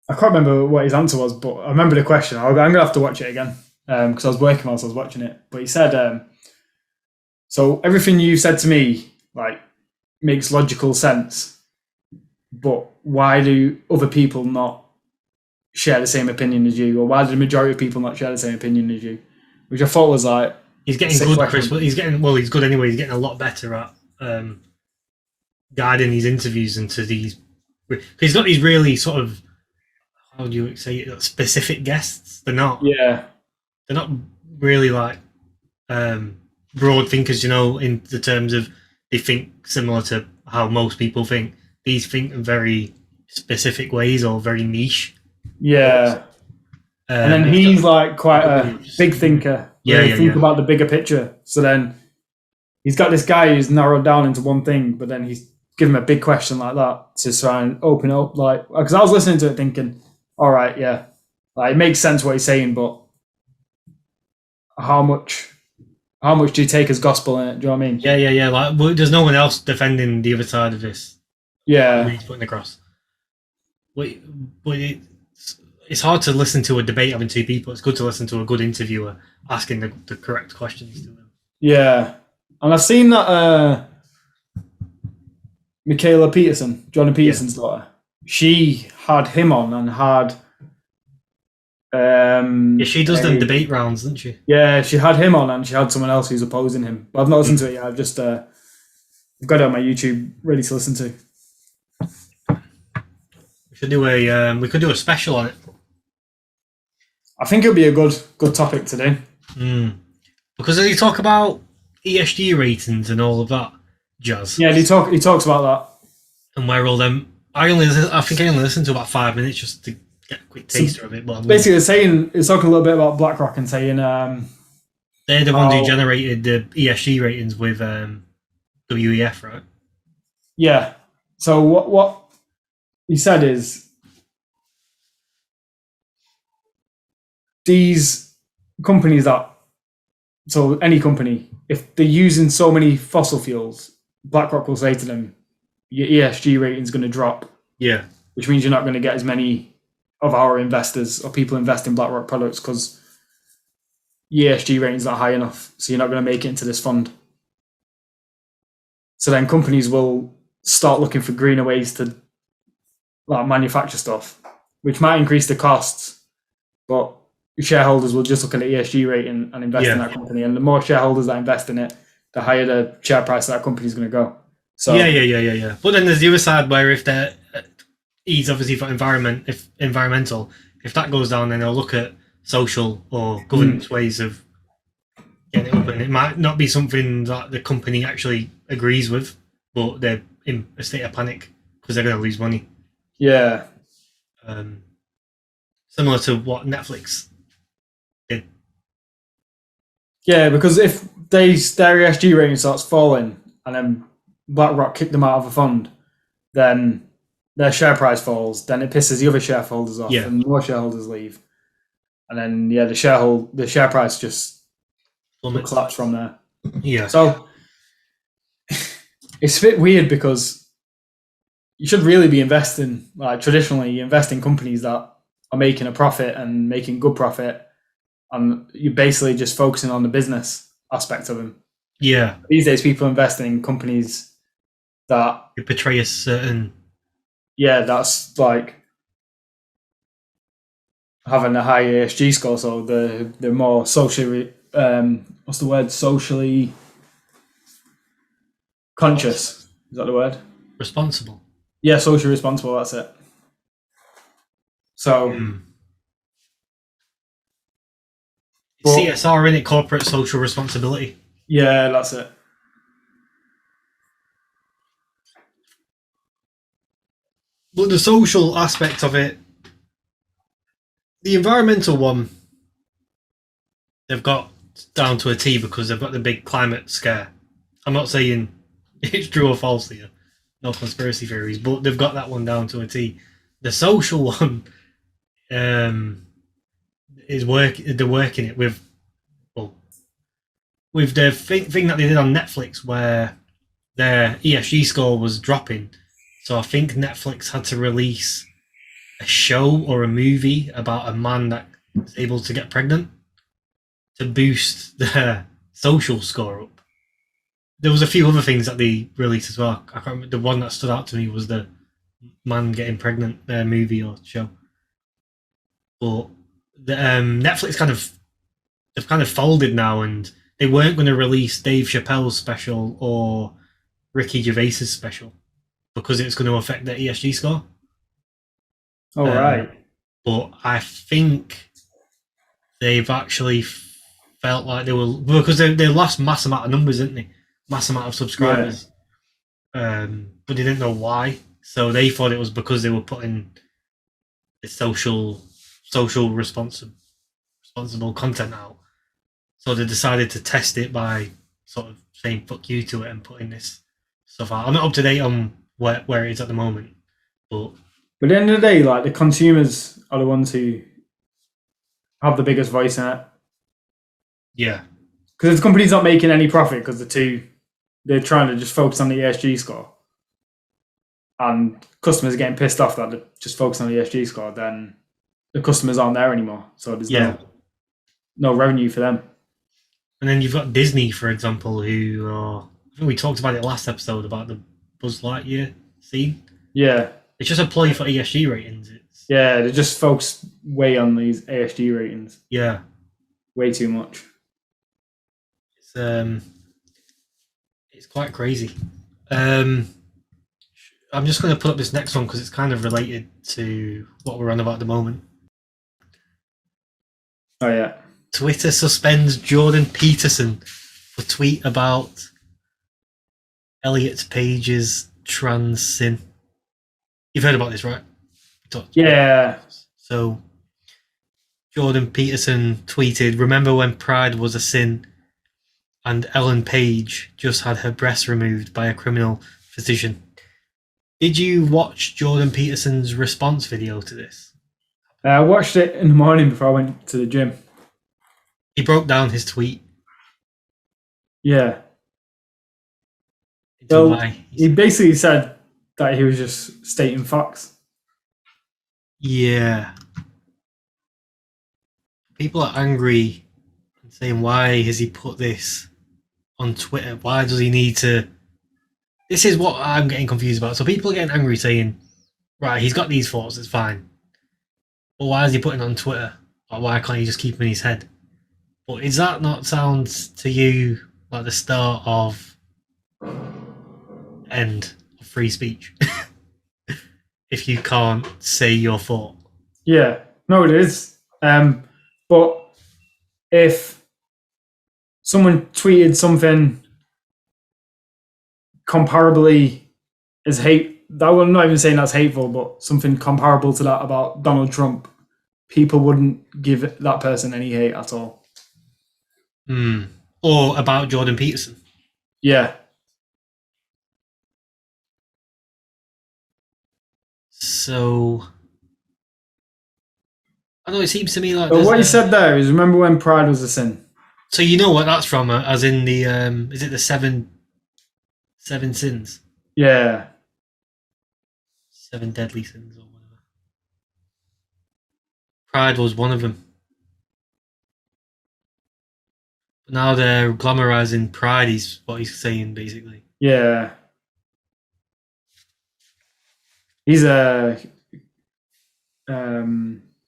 I can't remember what his answer was, but I remember the question. I'm going to have to watch it again because I was working whilst I was watching it. But he said, so everything you said to me, like, makes logical sense, but why do other people not share the same opinion as you? Or why do the majority of people not share the same opinion as you? Which I thought was like... He's getting good, Chris. He's good anyway. He's getting a lot better at guiding these interviews into these he's got these really sort of, how do you say it, specific guests. Yeah. They're not really like broad thinkers, in the terms of they think similar to how most people think. These think in very specific ways or very niche. Yeah. And then he's like quite a big thinker. Think about the bigger picture. So then he's got this guy who's narrowed down into one thing, but then he's given him a big question like that to try and open up. Like, because I was listening to it thinking, all right, yeah, like it makes sense what he's saying, but how much do you take as gospel in it? Do you know what I mean? Yeah. Like, there's no one else defending the other side of this. Yeah. He's putting across. But it's hard to listen to a debate having two people. It's good to listen to a good interviewer asking the correct questions to them. Yeah. And I've seen that Michaela Peterson, Jordan Peterson's daughter, she had him on and had... she does them debate rounds, doesn't she? Yeah, she had him on and she had someone else who's opposing him. But I've not listened to it yet. I've just I've got it on my YouTube ready to listen to. We could do a special on it. I think it'll be a good topic today. Because they talk about ESG ratings and all of that jazz. Yeah, he talks about that. And where all them... I think I only listened to about 5 minutes just to get a quick taster of it. But basically, it's talking a little bit about BlackRock and saying... they're the ones who generated the ESG ratings with WEF, right? Yeah. So what he said is... These companies so any company, if they're using so many fossil fuels, BlackRock will say to them, your ESG rating is going to drop. Yeah. Which means you're not going to get as many of our investors or people invest in BlackRock products because ESG rating is not high enough. So you're not going to make it into this fund. So then companies will start looking for greener ways to manufacture stuff, which might increase the costs, but shareholders will just look at the ESG rating and invest in that company. And the more shareholders that invest in it, the higher the share price of that company is going to go. So yeah. But then there's the other side where if they're E's obviously for environmental, if that goes down, then they'll look at social or governance ways of getting it up. And it might not be something that the company actually agrees with, but they're in a state of panic because they're going to lose money. Yeah. Similar to what Netflix did. Yeah, because if their ESG rating starts falling and then BlackRock kick them out of a fund, then their share price falls. Then it pisses the other shareholders off, and more shareholders leave. And then the share price just collapse from there. Yeah. So it's a bit weird because you should really be investing, traditionally, you invest in companies that are making a profit and making good profit, and you're basically just focusing on the business aspect of them. Yeah. These days, people invest in companies that portray a certain... Yeah, that's like having a high ESG score, so they're more socially... what's the word? Socially conscious. Is that the word? Responsible. Yeah, socially responsible, that's it. So... CSR, in it, corporate social responsibility. Yeah, that's it. But the social aspect of it, the environmental one, they've got down to a T because they've got the big climate scare. I'm not saying it's true or false here, no conspiracy theories, but they've got that one down to a T. The social one they're working it with the thing that they did on Netflix where their ESG score was dropping. So I think Netflix had to release a show or a movie about a man that was able to get pregnant to boost their social score up. There was a few other things that they released as well. I can't remember. The one that stood out to me was the man getting pregnant movie or show. But the Netflix they've kind of folded now, and they weren't going to release Dave Chappelle's special or Ricky Gervais's special because it's going to affect their ESG score. Oh, right. But I think they've actually felt like they were because they lost mass amount of numbers, didn't they? Mass amount of Yeah. subscribers, but they didn't know why. So they thought it was because they were putting the social responsible content out. So they decided to test it by sort of saying "fuck you" to it and putting this stuff out. I'm not up to date on where it is at the moment, but But at the end of the day, like, the consumers are the ones who have the biggest voice in it. yeah, Because if the company's not making any profit because they're trying to just focus on the ESG score, and customers are getting pissed off that they're just focused on the ESG score, then the customers aren't there anymore. So there's yeah. no revenue for them. And then you've got Disney, for example, who I think we talked about it last episode about the Buzz Lightyear scene. Yeah. It's just a ploy for ESG ratings. Yeah, they just focus way on these ASG ratings. Yeah. Way too much. It's quite crazy. I'm just going to put up this next one because it's kind of related to what we're on about at the moment. Oh, yeah. Twitter suspends Jordan Peterson for tweet about Elliot Page's trans sin. You've heard about this, right? Yeah. So Jordan Peterson tweeted, "Remember when pride was a sin and Ellen Page just had her breasts removed by a criminal physician?" Did you watch Jordan Peterson's response video to this? I watched it in the morning before I went to the gym. He broke down his tweet. Yeah. Well, he basically said that he was just stating facts. Yeah. People are angry and saying, why has he put this on Twitter? Why does he need to... This is what I'm getting confused about. So people are getting angry saying, right, he's got these thoughts, it's fine. But why is he putting it on Twitter? Like, why can't he just keep them in his head? But does that not sound to you like the start of end of free speech? If you can't say your thought. Yeah, no, it is. But if someone tweeted something comparably as hate, that I'm not even saying that's hateful, but something comparable to that about Donald Trump, people wouldn't give that person any hate at all. Or about Jordan Peterson. Yeah. So I know it seems to me like. But what he said there is, remember when pride was a sin? So you know what that's from, as in the is it the seven sins? Yeah. 7 deadly sins or whatever. Pride was one of them. But now they're glamorizing pride. Is what he's saying basically. Yeah. He's a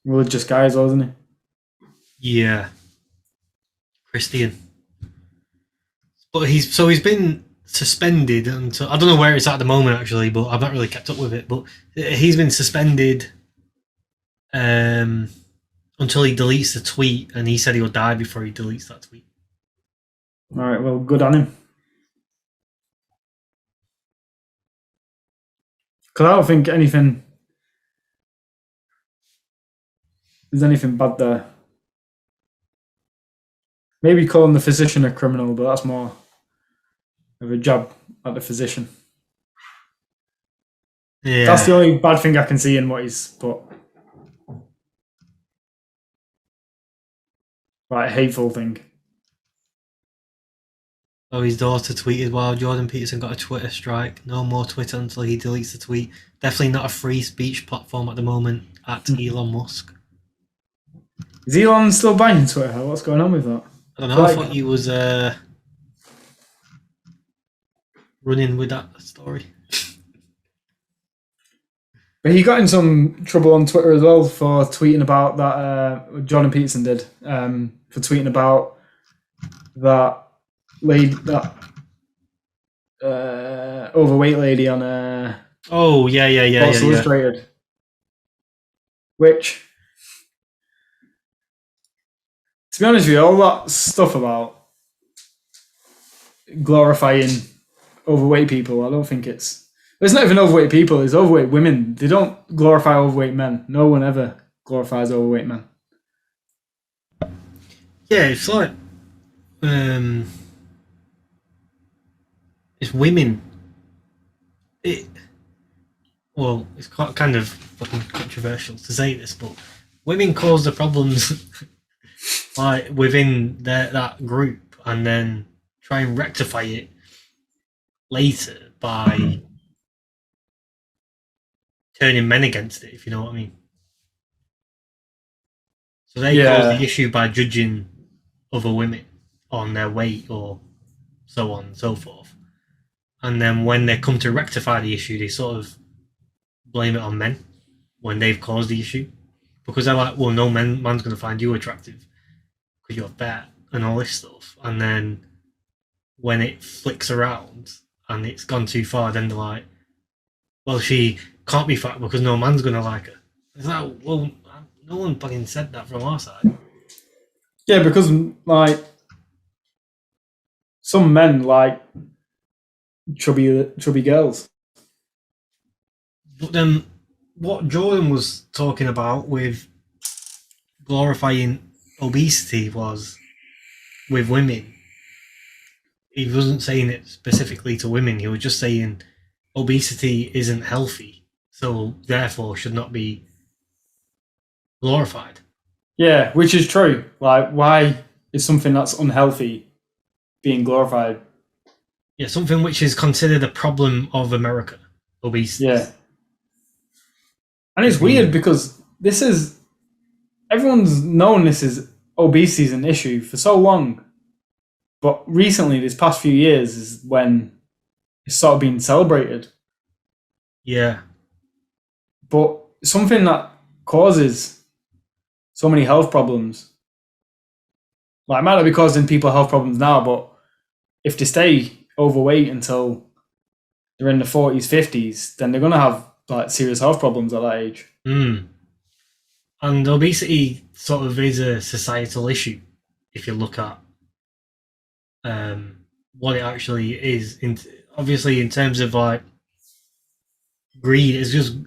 religious guy as well, isn't he? Yeah. Christian. But he's been suspended until, I don't know where it's at the moment actually, but I've not really kept up with it. But he's been suspended until he deletes the tweet, and he said he'll die before he deletes that tweet. All right, well, good on him. Because I don't think there's anything bad there. Maybe calling the physician a criminal, but that's more of a jab at the physician. Yeah. That's the only bad thing I can see in what he's put. Like, hateful thing. Oh, his daughter tweeted, "Wow, Jordan Peterson got a Twitter strike. No more Twitter until he deletes the tweet. Definitely not a free speech platform at the moment." At Elon Musk. Is Elon still buying Twitter? What's going on with that? I don't know. I thought he was running with that story. But he got in some trouble on Twitter as well for tweeting about that. Jordan Peterson did for tweeting about that lady, that overweight lady on Oh yeah. Illustrated. which, to be honest with you, all that stuff about glorifying overweight people, I don't think it's not even overweight people, it's overweight women. They don't glorify overweight men. No one ever glorifies overweight men. Yeah, it's like it's women. Well, it's quite kind of fucking controversial to say this, but women cause the problems like within that group, and then try and rectify it later by turning men against it, if you know what I mean. So they cause the issue by judging other women on their weight or so on and so forth. And then when they come to rectify the issue, they sort of blame it on men when they've caused the issue. Because they're like, well, no man's going to find you attractive because you're fat and all this stuff. And then when it flicks around and it's gone too far, then they're like, well, she can't be fat because no man's going to like her. It's like, well, no one fucking said that from our side. Yeah, because like some men like chubby girls. But then what Jordan was talking about with glorifying obesity was with women. He wasn't saying it specifically to women. He was just saying obesity isn't healthy, so therefore should not be glorified. Yeah, which is true. Like, why is something that's unhealthy being glorified? Yeah, something which is considered a problem of America, obesity. Yeah. And it's weird because everyone's known obesity is an issue for so long. But recently, this past few years, is when it's sort of been celebrated. Yeah. But something that causes so many health problems, like, it might not be causing people health problems now, but if they stay overweight until they're in the 40s, 50s, then they're going to have like serious health problems at that age. And obesity sort of is a societal issue if you look at what it actually is. Obviously, in terms of like greed, it's just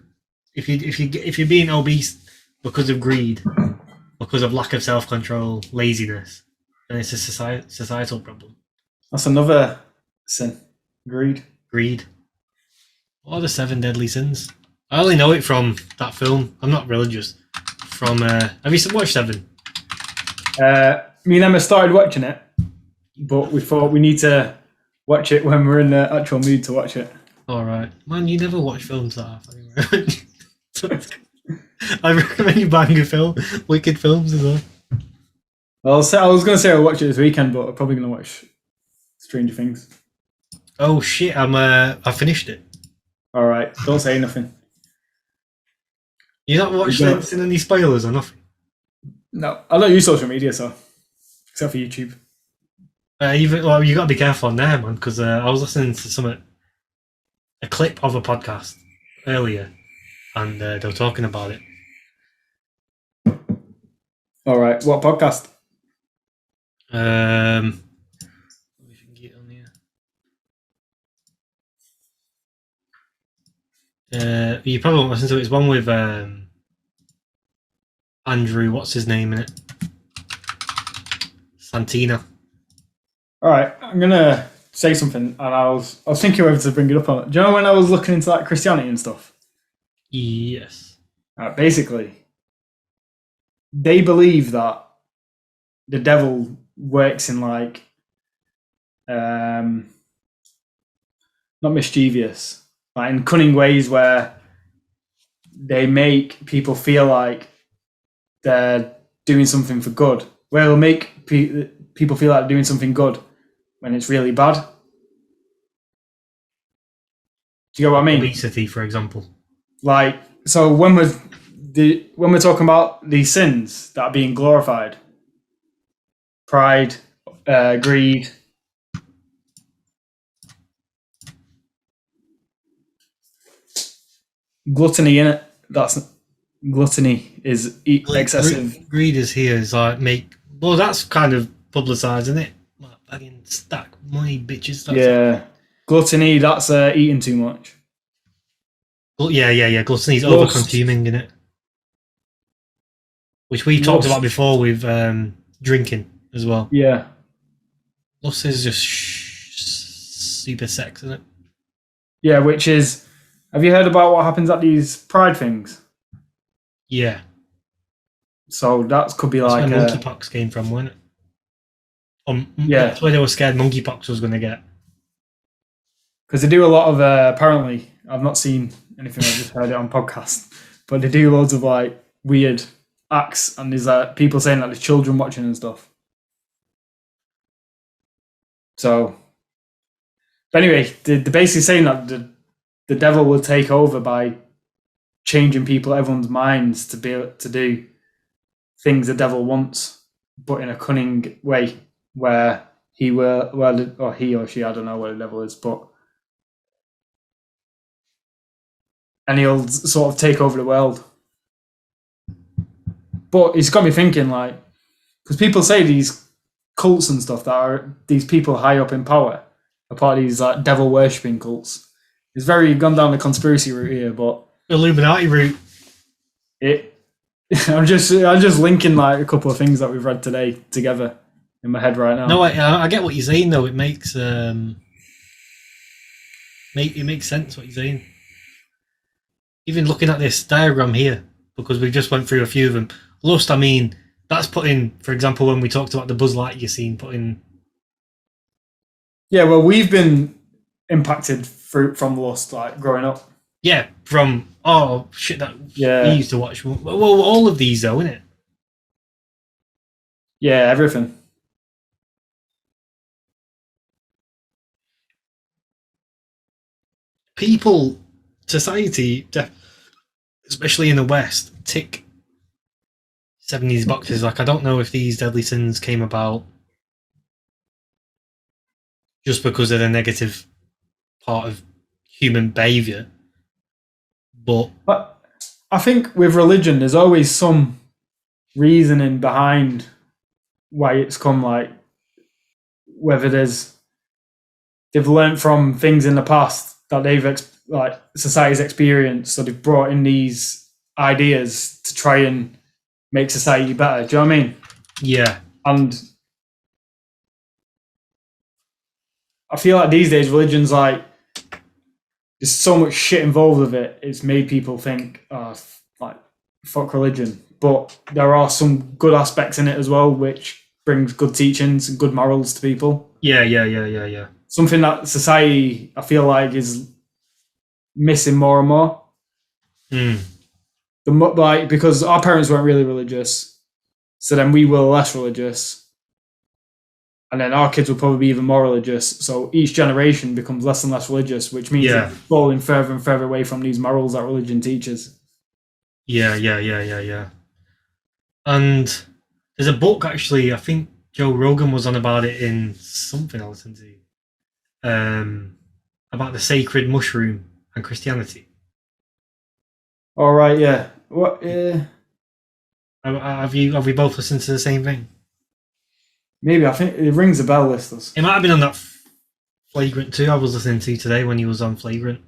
if you're being obese because of greed, because of lack of self-control, laziness, then it's a societal problem. That's another sin. Greed. What are the 7 deadly sins? I only know it from that film. I'm not religious. From have you watched 7? Me and Emma started watching it, but we thought we need to watch it when we're in the actual mood to watch it. All right, man. You never watch films that are funny. I recommend you buying a film, wicked films as well. Well, I was going to say I'll watch it this weekend, but I'm probably going to watch Stranger Things. Oh shit! I finished it. All right, don't say nothing. You not watched any spoilers or nothing? No, I don't use social media, so except for YouTube. You got to be careful on there, man, because I was listening to a clip of a podcast earlier, and they were talking about it. All right, what podcast? Let me get on here. You probably won't listen to it. It's one with Andrew. What's his name in it? Santina. All right, I'm gonna say something, and I was thinking whether to bring it up on. Do you know when I was looking into like Christianity and stuff? Yes. Basically, they believe that the devil works in like not mischievous, like in cunning ways where they make people feel like they're doing something for good. Where they'll make people feel like they're doing something good when it's really bad. Do you get what I mean? Obesity, for example. Like, so when we're talking about these sins that are being glorified, pride, greed, gluttony in it, Gluttony is excessive. Greed is here is like well, that's kind of publicised, isn't it? Like fucking stack money, bitches. Yeah, gluttony. That's eating too much. Yeah. Gluttony is Lust. over-consuming, in it, which we've talked about before with drinking as well. Yeah. Lust is just super sex, isn't it? Yeah, which is. Have you heard about what happens at these pride things? Yeah. So that could be That's like where monkeypox came from, wasn't it? Yeah, that's where they were scared monkeypox was going to get. Because they do a lot of apparently, I've not seen anything. I've just heard it on podcast, but they do loads of like weird acts, and there's people saying that there's children watching and stuff. So, but anyway, they're basically saying that the devil will take over by changing everyone's minds to be able to do things the devil wants, but in a cunning way, where he will, or he or she, I don't know what the devil is, and he'll sort of take over the world. But it's got me thinking, like, because people say these cults and stuff that are these people high up in power are part of these like devil worshipping cults. It's very gone down the conspiracy route here, but Illuminati route. I'm just linking like a couple of things that we've read today together in my head right now. No, I get what you're saying though. It makes it makes sense what you're saying. Even looking at this diagram here, because we just went through a few of them. Lust, I mean, that's putting, for example, when we talked about the Buzz Lightyear scene, putting. Yeah, well, we've been impacted from Lust, like growing up. Yeah, from shit that we used to watch. Well, all of these though, innit? Yeah, everything. People, society, especially in the West, tick 70s boxes. Like, I don't know if these deadly sins came about just because of the negative part of human behaviour, but I think with religion, there's always some reasoning behind why it's come, like whether they've learned from things in the past that they've like society's experienced, so they've brought in these ideas to try and make society better. Do you know what I mean? Yeah. And I feel like these days religion's like there's so much shit involved with it. It's made people think, like fuck religion. But there are some good aspects in it as well, which brings good teachings and good morals to people. Yeah. Something that society, I feel like, is missing more and more. Like, because our parents weren't really religious, so then we were less religious, and then our kids will probably be even more religious. So each generation becomes less and less religious, which means it's falling further and further away from these morals that religion teaches. Yeah. And there's a book, actually, I think Joe Rogan was on about it in something I listened to, about the sacred mushroom and Christianity. All right, yeah. What? Have we both listened to the same thing? Maybe. I think it rings a bell, listeners. It might have been on that Flagrant 2 I was listening to today when he was on Flagrant.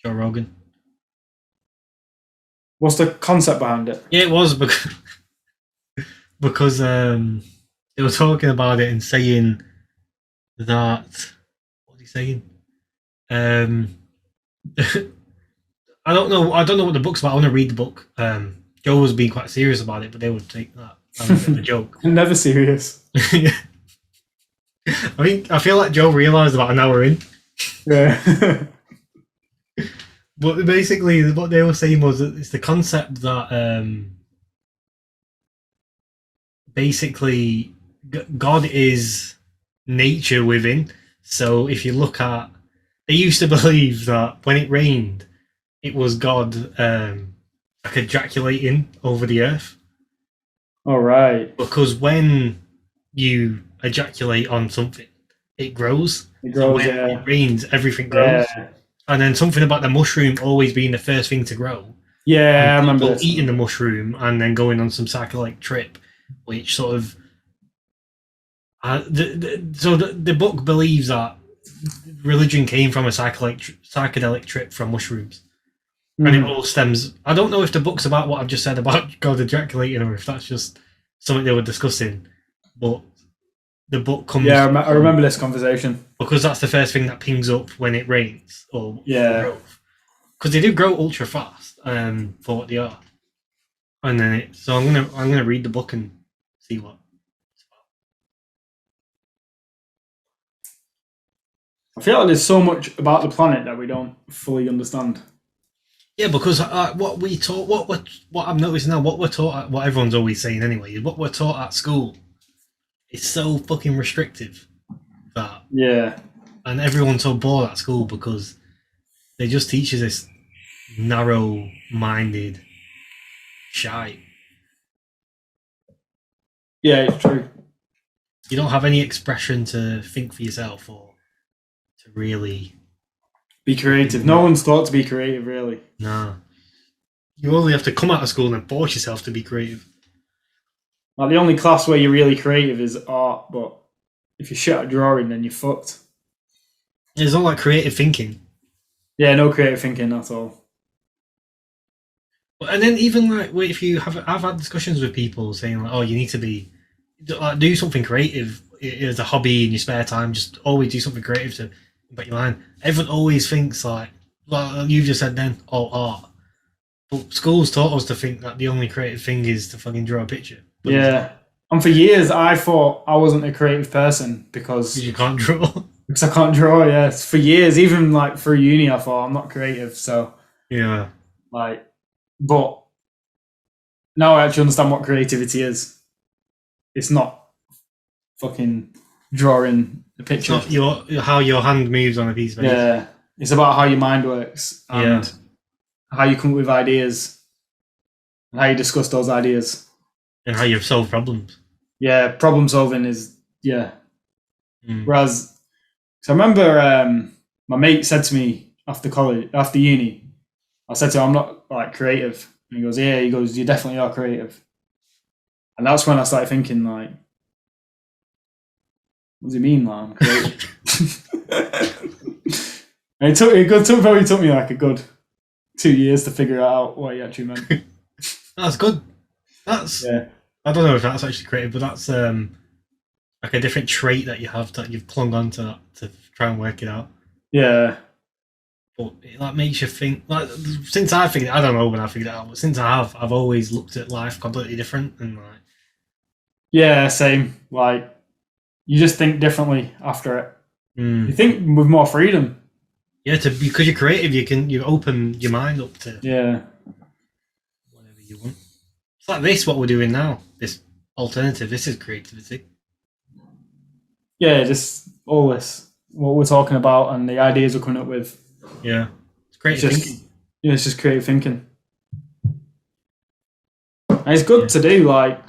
Joe Rogan. What's the concept behind it? Yeah, it was because they were talking about it and saying that, what was he saying? I don't know what the book's about. I want to read the book. Joe was being quite serious about it, but they would take that as a bit of a joke. Never serious. I feel like Joe realised about an hour in. Yeah. But basically, what they were saying was that it's the concept that basically God is nature within. So if you look at, they used to believe that when it rained, it was God like ejaculating over the earth. All right. Because when you ejaculate on something, it grows. It grows. So when it rains, everything grows. Yeah. And then something about the mushroom always being the first thing to grow Yeah, I and remember people this. eating the mushroom and then going on some psychedelic trip, which sort of the book believes that religion came from a psychedelic trip from mushrooms, and it all stems. I don't know if the book's about what I've just said about God ejaculating, or if that's just something they were discussing, but the book comes. Yeah, I remember this conversation. Because that's the first thing that pings up when it rains or Yeah. because they do grow ultra fast for what they are, and then so I'm gonna read the book and see what it's about. I feel like there's so much about the planet that we don't fully understand. Yeah, because what we taught, what I'm noticing now, what we're taught, what everyone's always saying anyway, is what we're taught at school is so fucking restrictive that, Yeah. and everyone's so bored at school because they just teach us this narrow-minded shite. Yeah, it's true. You don't have any expression to think for yourself or to really Be creative. No one's taught to be creative, really. nah. You only have to come out of school and force yourself to be creative. Like the only class where you're really creative is art, but if you're shit at drawing, then you're fucked. It's not like creative thinking. Yeah, no creative thinking at all. And then even like if you have, I've had discussions with people saying like, oh, you need to be like do something creative as a hobby in your spare time. Just always do something creative to impact your mind. Everyone always thinks like you just said then, oh, art. But schools taught us to think that the only creative thing is to fucking draw a picture. But Yeah. And for years, I thought I wasn't a creative person because you can't draw. I can't draw. Yeah, for years, even like through uni, I thought I'm not creative. So Yeah. like, but now I actually understand what creativity is. It's not fucking drawing a It's picture. not how your hand moves on a piece of paper. Yeah, it's about how your mind works and Yeah. how you come up with ideas and how you discuss those ideas. And how you solve problems. Yeah, problem solving is yeah. Mm. Whereas, so I remember my mate said to me after uni, I said to him, I'm not like creative. And he goes, yeah, he goes, you definitely are creative. And that's when I started thinking like, what does he mean like I'm creative? And probably took me like a good 2 years to figure out what he actually meant. That's good. That's Yeah. I don't know if that's actually creative, but that's like a different trait that you have that you've clung on to try and work it out. Yeah. But it like makes you think. Like since I figured, I don't know when I figured it out, but since I've always looked at life completely different and like. Yeah, same. Like you just think differently after it. Mm. You think with more freedom. Yeah, because you're creative, you open your mind up to whatever you want. It's like this, what we're doing now. This alternative. This is creativity. Yeah, just all this, what we're talking about and the ideas we're coming up with. Yeah, it's creative thinking. Yeah, it's just creative thinking. And it's good to do. Like,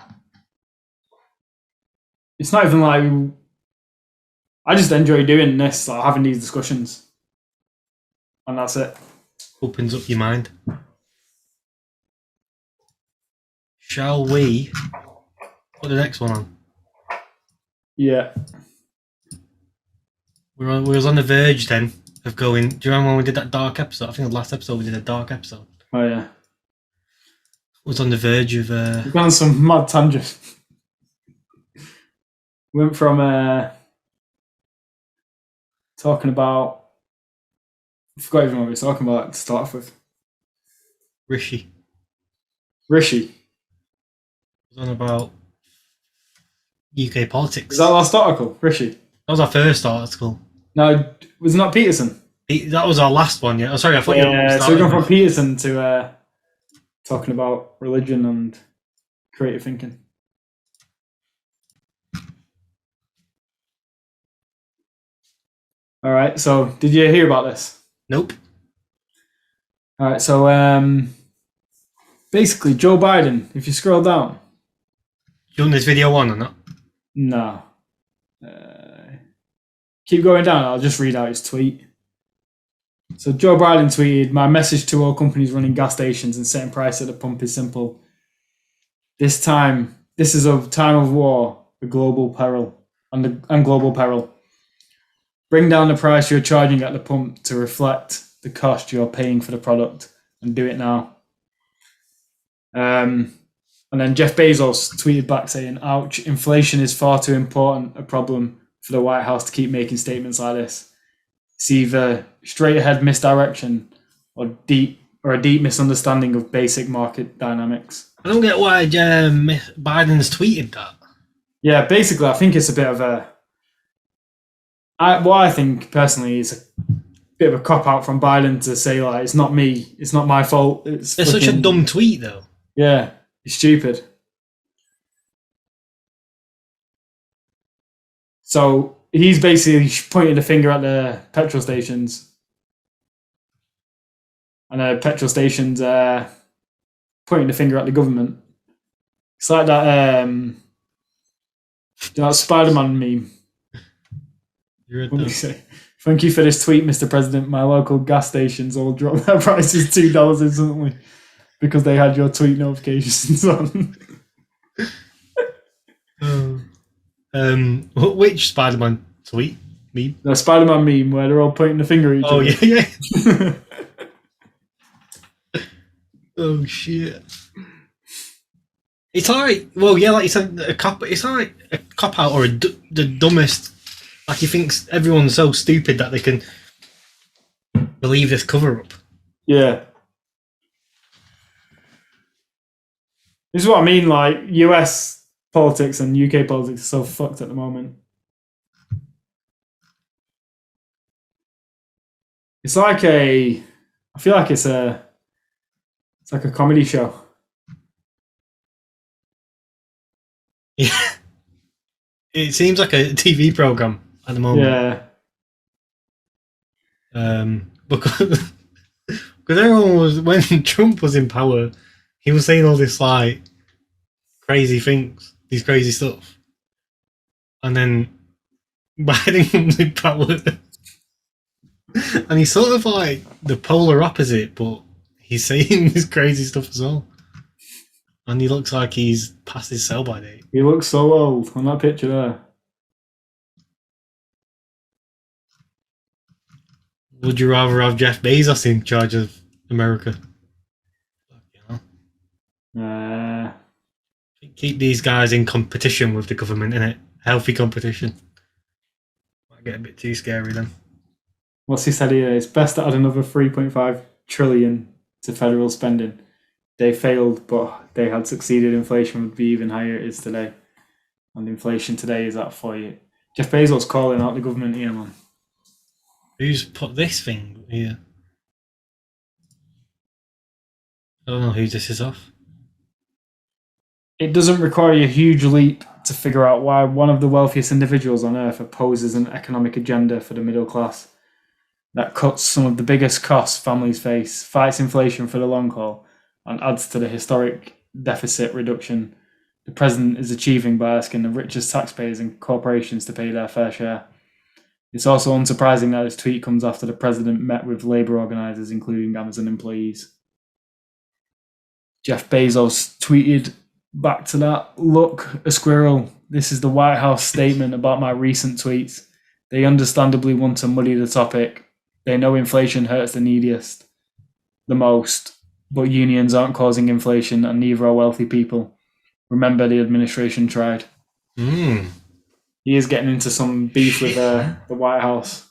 it's not even like I just enjoy doing this, like having these discussions, and that's it. Opens up your mind. Shall we put the next one on? Yeah. We was on the verge then of going. Do you remember when we did that dark episode? I think the last episode we did a dark episode. Oh yeah. Was on the verge of. We've gone on some mad tangent. Went from talking about. I forgot even what we were talking about to start off with. Rishi. Was on about UK politics. Is that last article, Rishi? That was our first article. No, was it not Peterson? That was our last one, yeah. Oh, sorry, I thought you were. So we've gone from Peterson to talking about religion and creative thinking. All right. So, did you hear about this? Nope. All right. So, basically, Joe Biden. If you scroll down. Do you want this video on or not? No. Keep going down. I'll just read out his tweet. So Joe Biden tweeted, "My message to all companies running gas stations and setting price at the pump is simple. This is a time of war, a global peril, and global peril. Bring down the price you're charging at the pump to reflect the cost you're paying for the product, and do it now." And then Jeff Bezos tweeted back saying, "Ouch, inflation is far too important a problem for the White House to keep making statements like this. It's either straight ahead misdirection or a deep misunderstanding of basic market dynamics." I don't get why Biden's tweeted that. Yeah, basically, I think it's a bit of what I think personally is a bit of a cop out from Biden to say like it's not me, it's not my fault. It's such a dumb tweet though. Yeah, it's stupid. So he's basically pointing the finger at the petrol stations, and the petrol stations pointing the finger at the government. It's like that that Spider-Man meme. What do you say? "Thank you for this tweet, Mr. President. My local gas stations all dropped their prices $2 instantly because they had your tweet notifications on." Which Spider-Man tweet meme? The Spider-Man meme where they're all pointing the finger at each other. Oh yeah. Oh shit. It's like, well, yeah, like you said, it's like a cop out or the dumbest. Like he thinks everyone's so stupid that they can believe this cover up. Yeah. This is what I mean. Like US politics and UK politics are so fucked at the moment. It's like I feel like it's like a comedy show. Yeah. It seems like a TV program at the moment. Yeah. Because everyone was, when Trump was in power, he was saying all this like crazy things, these crazy stuff, and then Biden comes in power, and he's sort of like the polar opposite, but he's saying this crazy stuff as well. And he looks like he's past his sell-by date. He looks so old on that picture there. Would you rather have Jeff Bezos in charge of America? Keep these guys in competition with the government, innit? Healthy competition. Might get a bit too scary then. What's he said here? It's best to add another 3.5 trillion to federal spending. They failed, but they had succeeded. Inflation would be even higher it is today. And inflation today is at 40. Jeff Bezos calling out the government here, man. Who's put this thing here? I don't know who this is off. It doesn't require a huge leap to figure out why one of the wealthiest individuals on earth opposes an economic agenda for the middle class that cuts some of the biggest costs families face, fights inflation for the long haul, and adds to the historic deficit reduction the president is achieving by asking the richest taxpayers and corporations to pay their fair share. It's also unsurprising that this tweet comes after the president met with labour organisers, including Amazon employees. Jeff Bezos tweeted back to that, "Look, a squirrel. This is the White House statement about my recent tweets. They understandably want to muddy the topic. They know inflation hurts the neediest the most, but unions aren't causing inflation and neither are wealthy people. Remember, the administration tried." He is getting into some beef with the White House.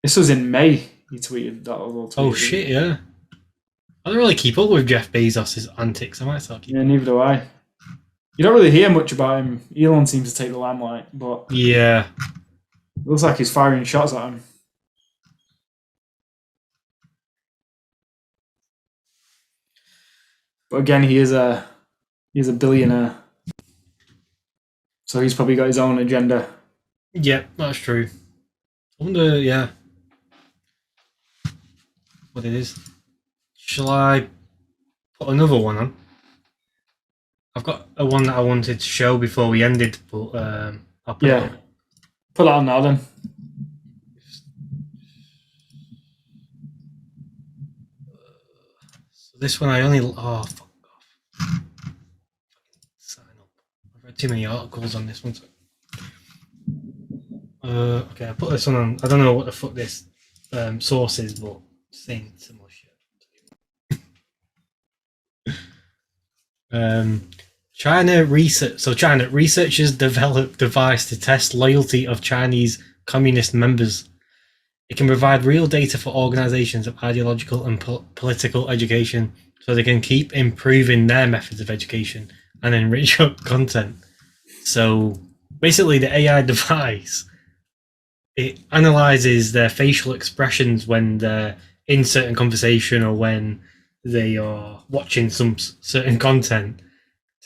This was in May. He tweeted that. Oh shit! Yeah, I don't really keep up with Jeff Bezos' antics. I might start keeping. Yeah, neither do I. You don't really hear much about him. Elon seems to take the limelight, but yeah, it looks like he's firing shots at him. But again, he is a billionaire, so he's probably got his own agenda. Yeah, that's true. I wonder, yeah, what it is. Shall I put another one on? I've got a one that I wanted to show before we ended, but I'll put it on. Put that on now then. This one I only. Oh, fuck off. Sign up. I've read too many articles on this one. Okay, I put this one on. I don't know what the fuck this source is, but saying similar shit. China research. So China researchers developed device to test loyalty of Chinese communist members. It can provide real data for organizations of ideological and political education, so they can keep improving their methods of education and enrich content. So basically, the AI device, it analyzes their facial expressions when they're in certain conversation or when they are watching some certain content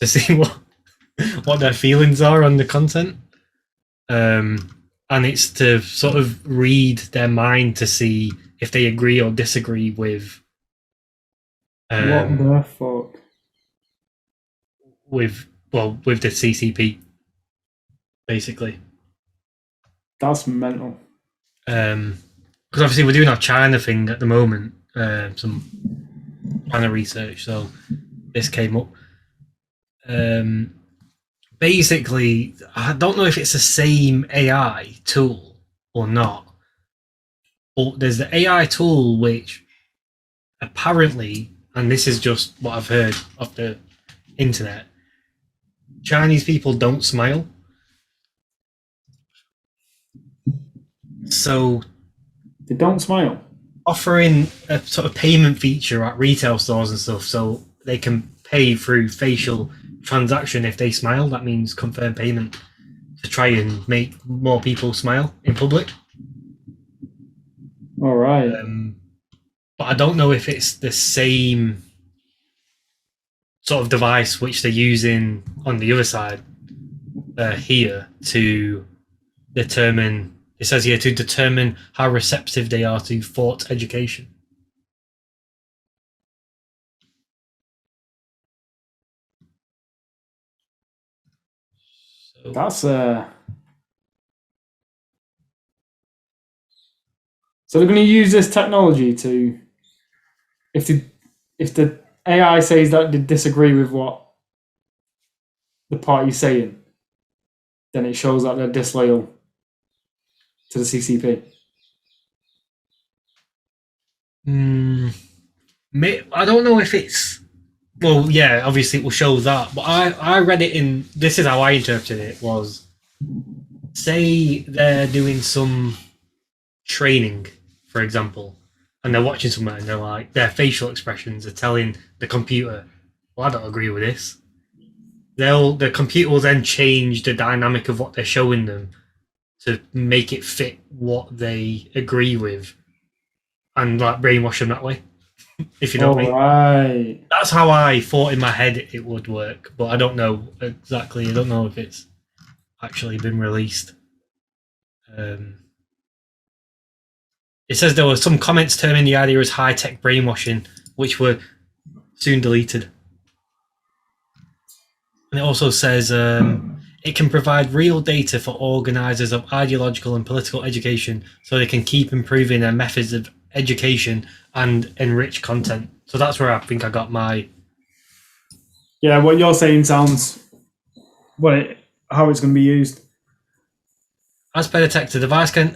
to see what their feelings are on the content. And it's to sort of read their mind to see if they agree or disagree with what the fuck? With the CCP, basically. That's mental. Because obviously we're doing our China thing at the moment, some China research, so this came up. Basically, I don't know if it's the same AI tool or not, but there's the AI tool which apparently, and this is just what I've heard off the internet, Chinese people don't smile. So they don't smile. Offering a sort of payment feature at retail stores and stuff, so they can pay through facial transaction if they smile. That means confirm payment to try and make more people smile in public. All right. But I don't know if it's the same sort of device which they're using on the other side here to determine. It says here to determine how receptive they are to thought education. So that's so they're going to use this technology to, if the AI says that they disagree with what the party's saying, then it shows that they're disloyal to the CCP. I don't know if it's. Well, yeah, obviously it will show that, but I read it in. This is how I interpreted it. Was say they're doing some training, for example, and they're watching something and they're like, their facial expressions are telling the computer, well, I don't agree with this. The computer will then change the dynamic of what they're showing them to make it fit what they agree with, and like brainwash them that way. If you know what I mean. Right. That's how I thought in my head it would work, but I don't know exactly. I don't know if it's actually been released. It says there were some comments terming the idea as high-tech brainwashing, which were soon deleted. And it also says it can provide real data for organisers of ideological and political education so they can keep improving their methods of education and enrich content. So that's where I think I got my... Yeah, what you're saying sounds... how it's going to be used. As per the text, the device can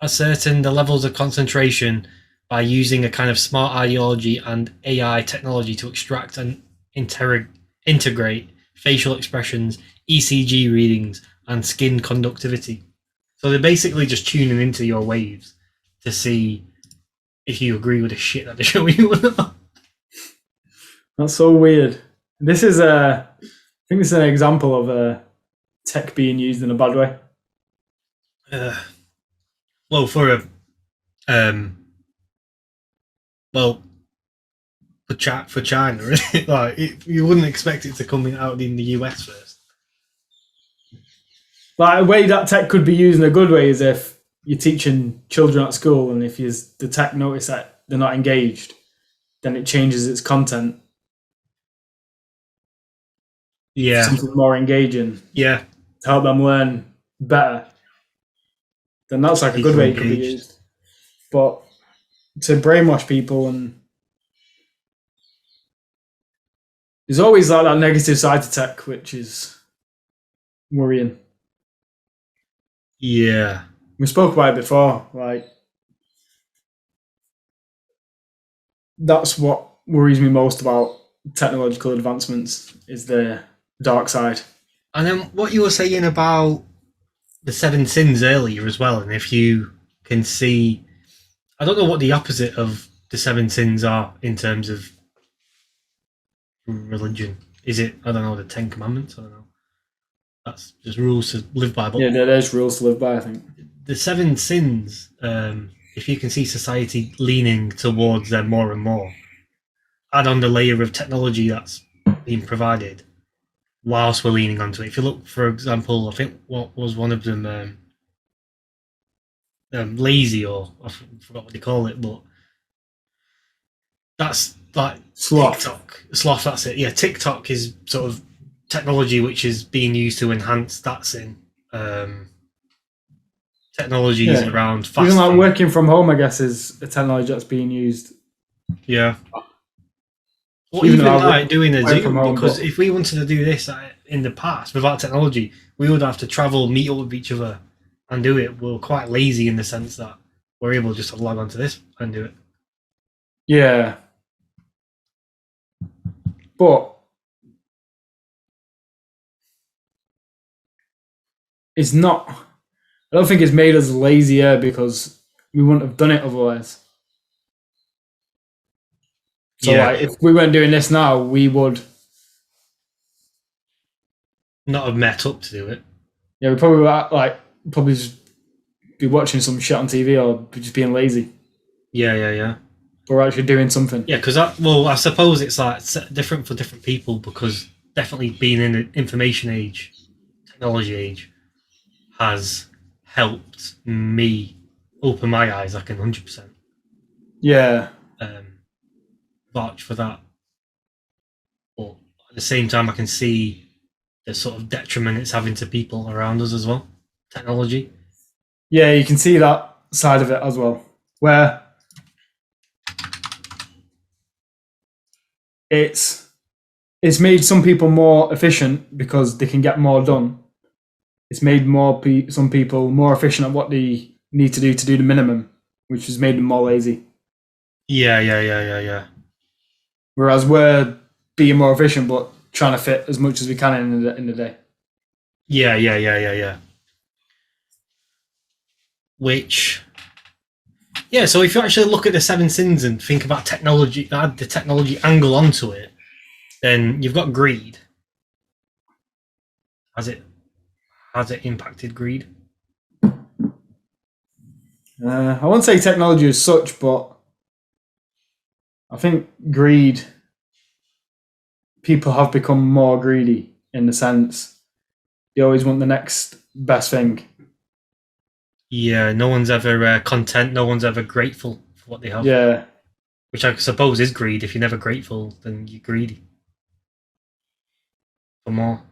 ascertain the levels of concentration by using a kind of smart ideology and AI technology to extract and integrate facial expressions, ECG readings, and skin conductivity. So they're basically just tuning into your waves to see if you agree with the shit that they show you or not. That's so weird. This is I think this is an example of tech being used in a bad way. Well, for a for China, like you wouldn't expect it to come out in the US first. Like a way that tech could be used in a good way is if you're teaching children at school, and if the tech notice that they're not engaged, then it changes its content. Yeah, something more engaging. Yeah, to help them learn better. Then that's like a good way it could be used. But to brainwash people and there's always like that negative side to tech, which is worrying. Yeah. We spoke about it before. Like, that's what worries me most about technological advancements is the dark side. And then what you were saying about the seven sins earlier as well, and if you can see, I don't know what the opposite of the seven sins are in terms of religion. Is it, I don't know, the Ten Commandments? I don't know. That's just rules to live by. But Yeah, there's rules to live by, I think. the seven sins, if you can see society leaning towards them more and more, add on the layer of technology that's being provided whilst we're leaning onto it. If you look, for example, I think what was one of them, lazy, or I forgot what they call it, but that's like Sloth. TikTok. Sloth, that's it. Yeah, TikTok is sort of technology which is being used to enhance that sin. Technologies around fasting. Even like working from home, I guess, is a technology that's being used. Yeah. Or even like doing a Zoom, home, because if we wanted to do this in the past without technology, we would have to travel, meet up with each other, and do it. We're quite lazy in the sense that we're able just to log onto this and do it. Yeah. But it's not, I don't think it's made us lazier because we wouldn't have done it otherwise. So like, if we weren't doing this now, we would not have met up to do it. Yeah, we probably just be watching some shit on TV or just being lazy. Yeah. But we're actually doing something. Yeah, because I suppose it's like different for different people, because definitely being in the information age, technology age, has helped me open my eyes. I can 100%. Yeah. Vouch for that. But at the same time, I can see the sort of detriment it's having to people around us as well. Technology. Yeah, you can see that side of it as well, where it's made some people more efficient because they can get more done. It's made some people more efficient at what they need to do the minimum, which has made them more lazy. Yeah. Whereas we're being more efficient, but trying to fit as much as we can in the day. Yeah. Which, yeah. So if you actually look at the seven sins and think about technology, add the technology angle onto it, then you've got greed. Has it impacted greed? I won't say technology as such, but I think greed. People have become more greedy in the sense they always want the next best thing. Yeah, no one's ever content. No one's ever grateful for what they have. Yeah. Which I suppose is greed. If you're never grateful, then you're greedy for more.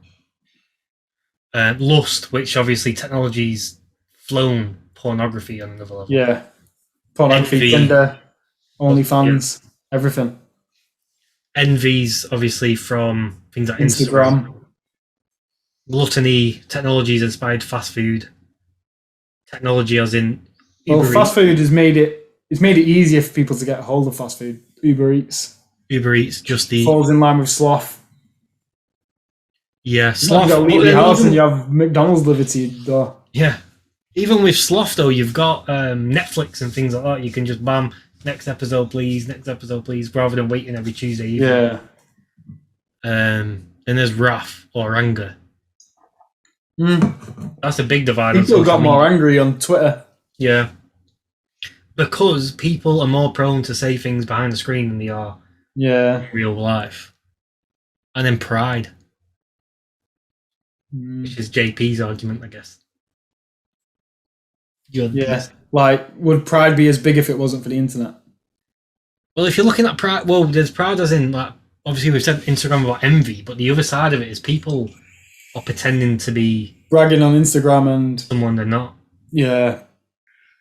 Lust, which obviously technology's flown pornography on another level. Yeah. Pornography, Tinder, OnlyFans, everything. Envy's obviously from things like Instagram. Gluttony, technology's inspired fast food. Technology as in Uber fast food has made it easier for people to get hold of fast food. Uber Eats, Just Eat. Falls in line with Sloth. Yeah, Sloth. You leave your house and you have McDonald's delivered to your door. Yeah. Even with Sloth, though, you've got Netflix and things like that. You can just bam, next episode, please, rather than waiting every Tuesday evening. Yeah. Then there's wrath or anger. That's a big divide. People got more angry on Twitter. Yeah. Because people are more prone to say things behind the screen than they are in real life. And then pride. Which is JP's argument, I guess. Like, would pride be as big if it wasn't for the internet? Well, if you're looking at pride, there's pride as in, like, obviously we've said Instagram about envy, but the other side of it is people are pretending to be bragging on Instagram and someone they're not. Yeah.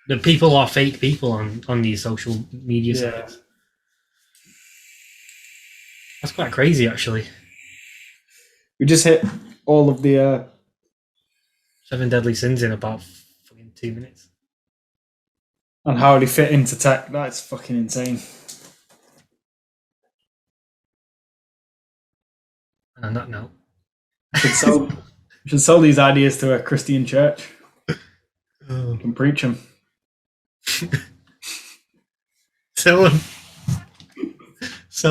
The people are fake people on these social media sites. That's quite crazy, actually. We just hit all of the 7 deadly sins in about fucking 2 minutes. and how they fit into tech. That's fucking insane. And on that note, We should sell these ideas to a Christian church. oh. We can preach them. Sell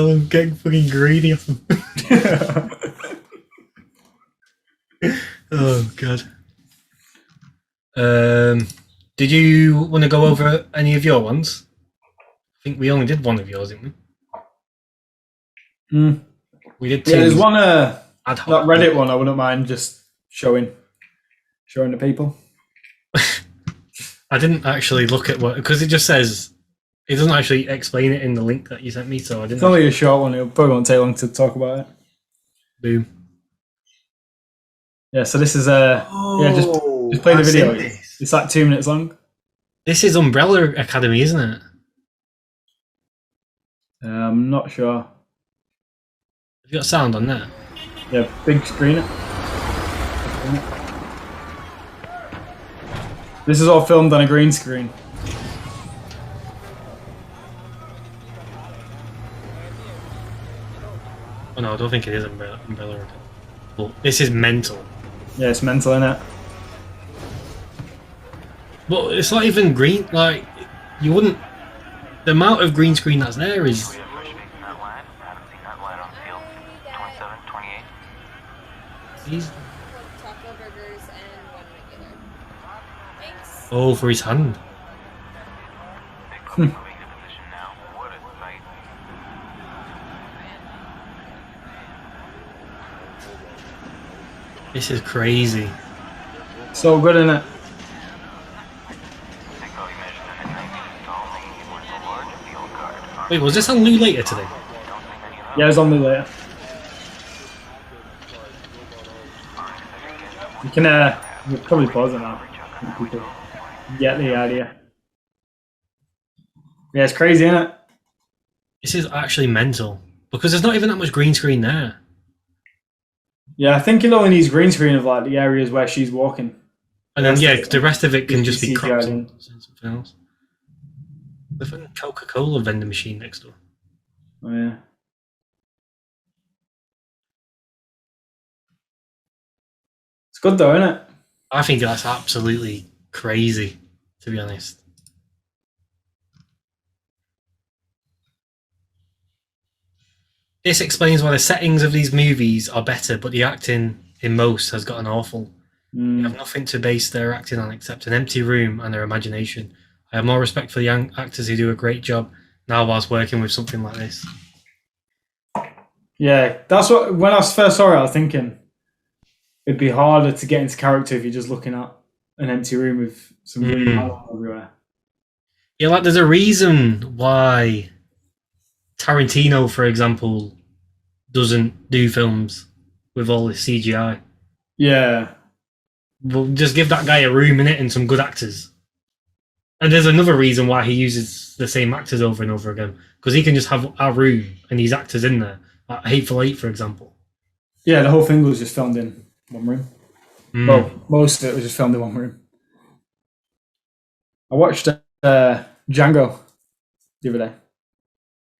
them, getting fucking greedy off them. Oh god. Did you want to go over any of your ones? I think we only did one of yours, didn't we? We did 2. Yeah, there's one ad that hoc. Reddit one I wouldn't mind just showing the people. I didn't actually look at what, because it just says, it doesn't actually explain it in the link that you sent me, so I didn't. It's only a short one. It probably won't take long to talk about it. Boom. Yeah, so this is just play the video. It's like 2 minutes long. This is Umbrella Academy, isn't it? I'm not sure. Have you got sound on there? Yeah, big screen it. This is all filmed on a green screen. Oh no, I don't think it is Umbrella Academy. But this is mental. Yeah, it's mental, innit? But it's not even green, like, you wouldn't... The amount of green screen that's there is... He's... Taco burgers and 1 regular. Thanks. Oh, for his hand. This is crazy. So good, innit? Wait, was this on Lou later today? Yeah, it's on me later. You can you probably pause it now. People get the idea. Yeah, it's crazy, isn't it? This is actually mental. Because there's not even that much green screen there. Yeah, I think it only needs green screen of like the areas where she's walking. And then, yeah, the rest of it can just be CGI cropped in. into something else. There's a Coca-Cola vending machine next door. Oh, yeah. It's good though, isn't it? I think that's absolutely crazy, to be honest. This explains why the settings of these movies are better, but the acting in most has gotten awful. They have nothing to base their acting on except an empty room and their imagination. I have more respect for the young actors who do a great job now whilst working with something like this. Yeah, that's what. When I first saw it, I was thinking it'd be harder to get into character if you're just looking at an empty room with some green panels everywhere. Yeah, like there's a reason why Tarantino, for example, doesn't do films with all this CGI. Yeah. Well, just give that guy a room in it and some good actors. And there's another reason why he uses the same actors over and over again, because he can just have a room and these actors in there. Like Hateful Eight, for example. Yeah, the whole thing was just filmed in one room. Well, most of it was just filmed in one room. I watched Django the other day.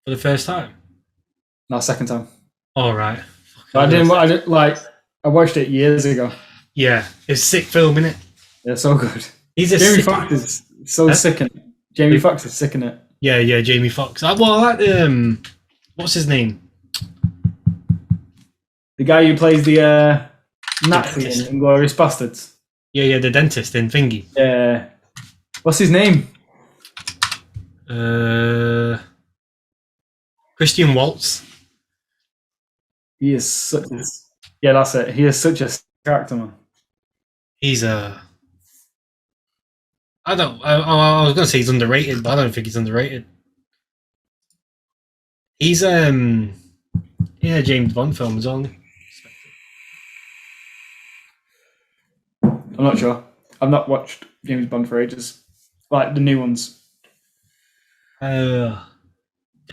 For the first time? No, second time. All right. But I watched it years ago. Yeah, it's a sick film, innit? Yeah, so good. He's a Jamie sick... Foxx is so sick in it. Jamie Foxx is sick in it. Yeah, Jamie Foxx. I like the... what's his name? The guy who plays the Nazi dentist. in Inglourious Bastards. Yeah, the dentist in Thingy. Yeah. What's his name? Christian Waltz. He is such a... Yeah, that's it. He is such a character, man. He's a... I was going to say he's underrated, but I don't think he's underrated. He's, James Bond film as well. I'm not sure. I've not watched James Bond for ages. Like the new ones. I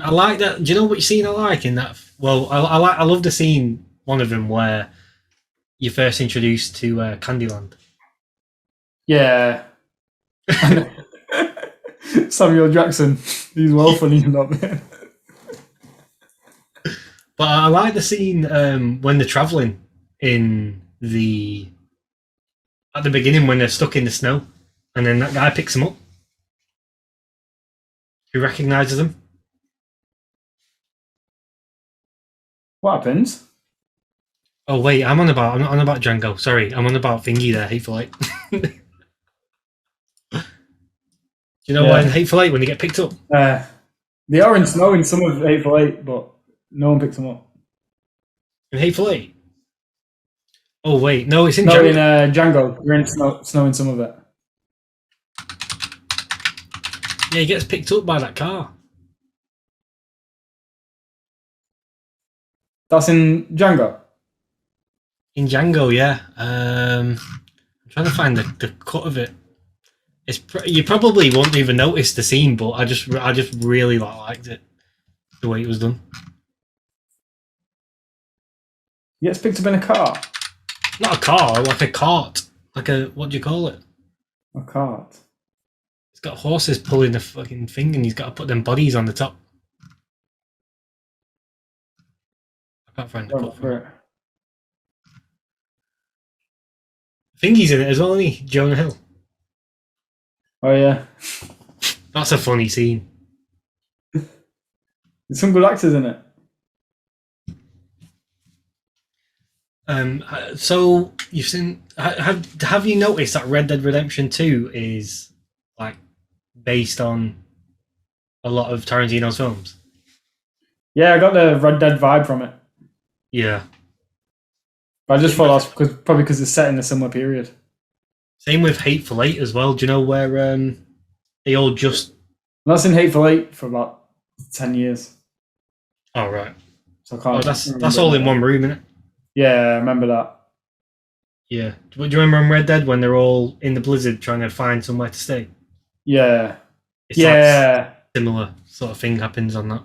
like that. Do you know what scene I like in that? Well, I love the scene, one of them, where you're first introduced to Candyland. Yeah. Samuel Jackson. He's well funny in that. But I like the scene when they're traveling at the beginning when they're stuck in the snow, and then that guy picks them up. He recognizes them. What happens? Oh wait, I'm not on about Django. Sorry, I'm on about Thingy there. Hateful Eight. Do you know why in Hateful Eight when they get picked up? They are in snow in some of Hateful Eight, but no one picks them up. In Hateful Eight? Oh wait, no, it's in no, Django. In Django, you're in snow in some of it. Yeah, he gets picked up by that car. That's in Django? In Django, yeah. I'm trying to find the cut of it. You probably won't even notice the scene, but I just really liked it, the way it was done. He gets picked up in a car? Not a car, like a cart. Like a, what do you call it? A cart. It's got horses pulling the fucking thing, and he's got to put them bodies on the top. I can't find the cut for it. Thingy's in it as well, isn't he? Jonah Hill. Oh yeah. That's a funny scene. There's some good actors in it. So you've seen? Have you noticed that Red Dead Redemption 2 is like based on a lot of Tarantino's films? Yeah, I got the Red Dead vibe from it. Yeah, but I just thought that's probably because it's set in a similar period. Same with Hateful Eight as well. Do you know where they all just? That's in Hateful Eight for about 10 years. Oh right. So I can't. That's all in one room, isn't it? Yeah, I remember that. Yeah. Do you remember in Red Dead when they're all in the blizzard trying to find somewhere to stay? Yeah. It's yeah. like similar sort of thing happens on that.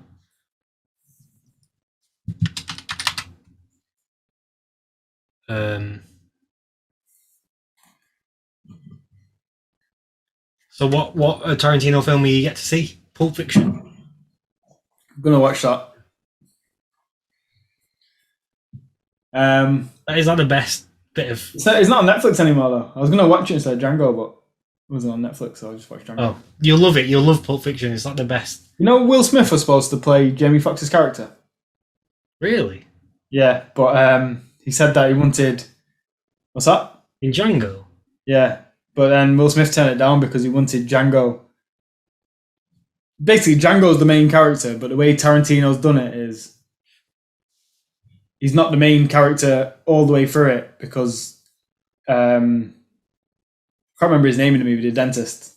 So what Tarantino film will you get to see? Pulp Fiction. I'm gonna watch that. Is that the best bit of? It's not on Netflix anymore though. I was gonna watch it instead of Django, but it wasn't on Netflix, so I just watched Django. Oh, you'll love it. You'll love Pulp Fiction. It's like the best. You know, Will Smith was supposed to play Jamie Foxx's character. Really? Yeah, but he said that he wanted. What's that? In Django. Yeah, but then Will Smith turned it down because he wanted Django. Basically, Django's the main character, but the way Tarantino's done it is he's not the main character all the way through it because I can't remember his name in the movie, the dentist.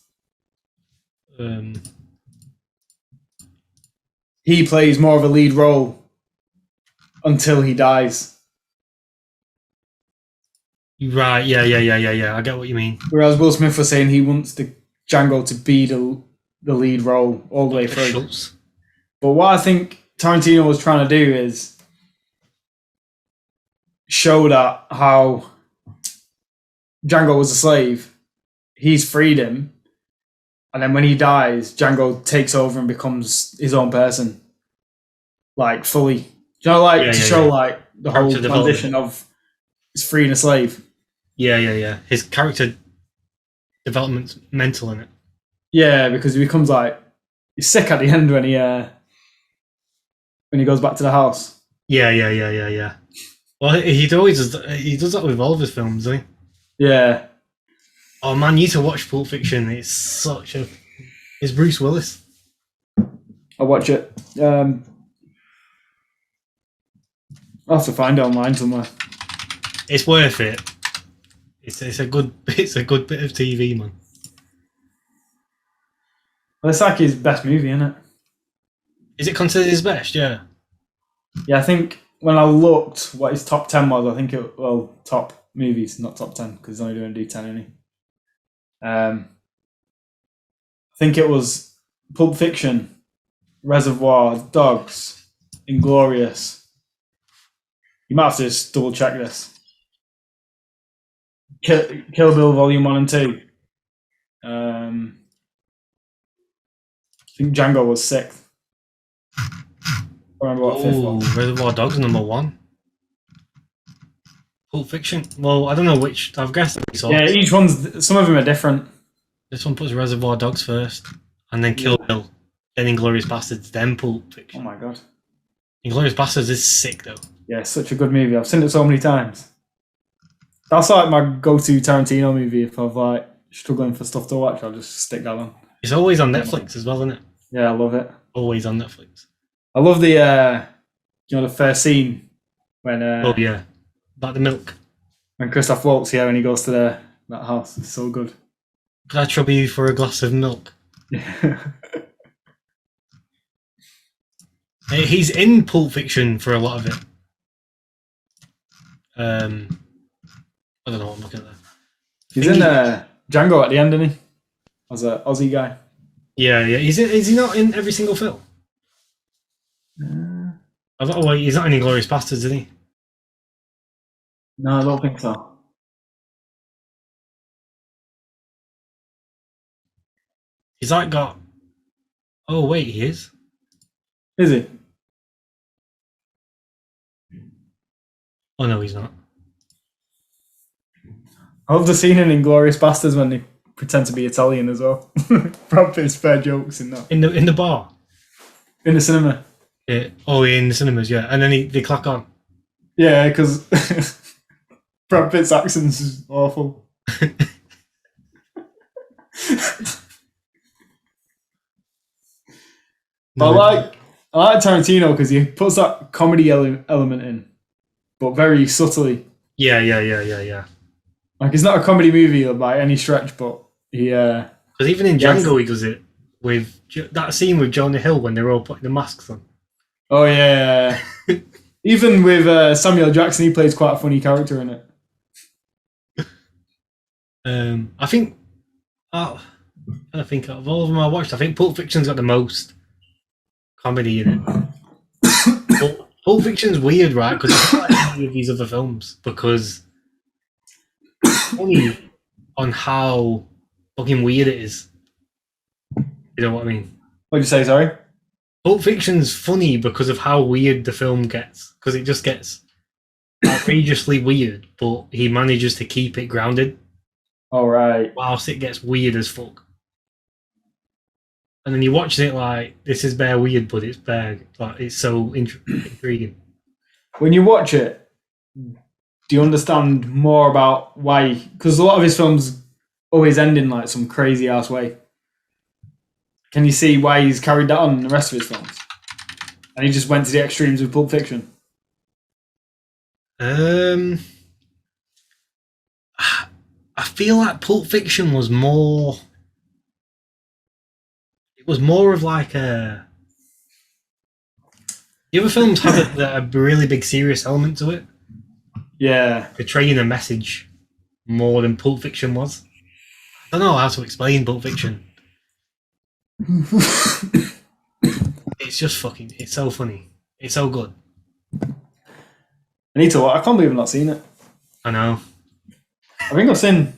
He plays more of a lead role until he dies. Right, yeah. I get what you mean. Whereas Will Smith was saying he wants the Django to be the lead role all the way through. Schultz. But what I think Tarantino was trying to do is show that how Django was a slave, he's freed him, and then when he dies, Django takes over and becomes his own person, like fully. Do you know, like show like the whole transition of he's freeing a slave. Yeah. His character development's mental in it. Yeah, because he becomes like he's sick at the end when he goes back to the house. Yeah. Well, he does that with all of his films, doesn't he? Yeah. Oh man, you need to watch Pulp Fiction. It's Bruce Willis. I'll watch it. I'll have to find it online somewhere. It's worth it. It's a good bit of TV, man. Well, it's like his best movie, isn't it? Is it considered his best? Yeah. Yeah, I think when I looked what his top 10 was, I think top movies, not top 10, because he's only doing D10, isn't he? I think it was Pulp Fiction, Reservoir Dogs, Inglourious. You might have to just double check this. Kill Bill Volume 1 and 2. I think Django was 6th. I don't remember what 5th was. Reservoir Dogs #1. Pulp Fiction. Well, I don't know which. I've guessed. Yeah, each one's. Some of them are different. This one puts Reservoir Dogs first, and then Kill Bill, then Inglourious Bastards, then Pulp Fiction. Oh my god. Inglourious Bastards is sick though. Yeah, it's such a good movie. I've seen it so many times. That's like my go-to Tarantino movie. If I've like struggling for stuff to watch, I'll just stick that on. It's always on Netflix as well, isn't it? Yeah, I love it. Always on Netflix. I love the the first scene when Oh yeah, about the milk. when Christoph Waltz when he goes to that house. It's so good. Could I trouble you for a glass of milk? He's in Pulp Fiction for a lot of it. I don't know what I'm looking at there. He's in Django at the end, isn't he? As an Aussie guy. Yeah. Is he not in every single film? He's not in Inglourious Bastards, is he? No, I don't think so. He's like got. Oh wait, he is. Is he? Oh no, he's not. I love the scene in Inglourious Bastards when they pretend to be Italian as well. Brad Pitt's fair jokes in that. In the bar. In the cinema. Yeah. Oh, in the cinemas, yeah. And then they clack on. Yeah, because Brad Pitt's accent is awful. I like Tarantino because he puts that comedy element in, but very subtly. Yeah. Like it's not a comedy movie by any stretch, but he. Because even in Django, he does it with that scene with Jonah Hill when they're all putting the masks on. Oh yeah. Even with Samuel Jackson, he plays quite a funny character in it. I think. I think of all of them I watched, I think Pulp Fiction's got the most comedy in it. Pulp Fiction's weird, right? Because it's not like any of these other films because it's funny on how fucking weird it is. You know what I mean? What'd you say? Sorry. Pulp Fiction's funny because of how weird the film gets. Because it just gets outrageously weird, but he manages to keep it grounded. All right. Whilst it gets weird as fuck. And then you watch it like, this is bare weird, but it's bare, like, it's so intriguing. When you watch it, do you understand more about why? Because a lot of his films always end in like some crazy ass way. Can you see why he's carried that on in the rest of his films? And he just went to the extremes with Pulp Fiction. I feel like Pulp Fiction was more. It was more of like a. The other films have a really big serious element to it. Yeah. Portraying a message more than Pulp Fiction was. I don't know how to explain Pulp Fiction. It's just fucking. It's so funny. It's so good. I need to watch. I can't believe I've not seen it. I know. I think I've seen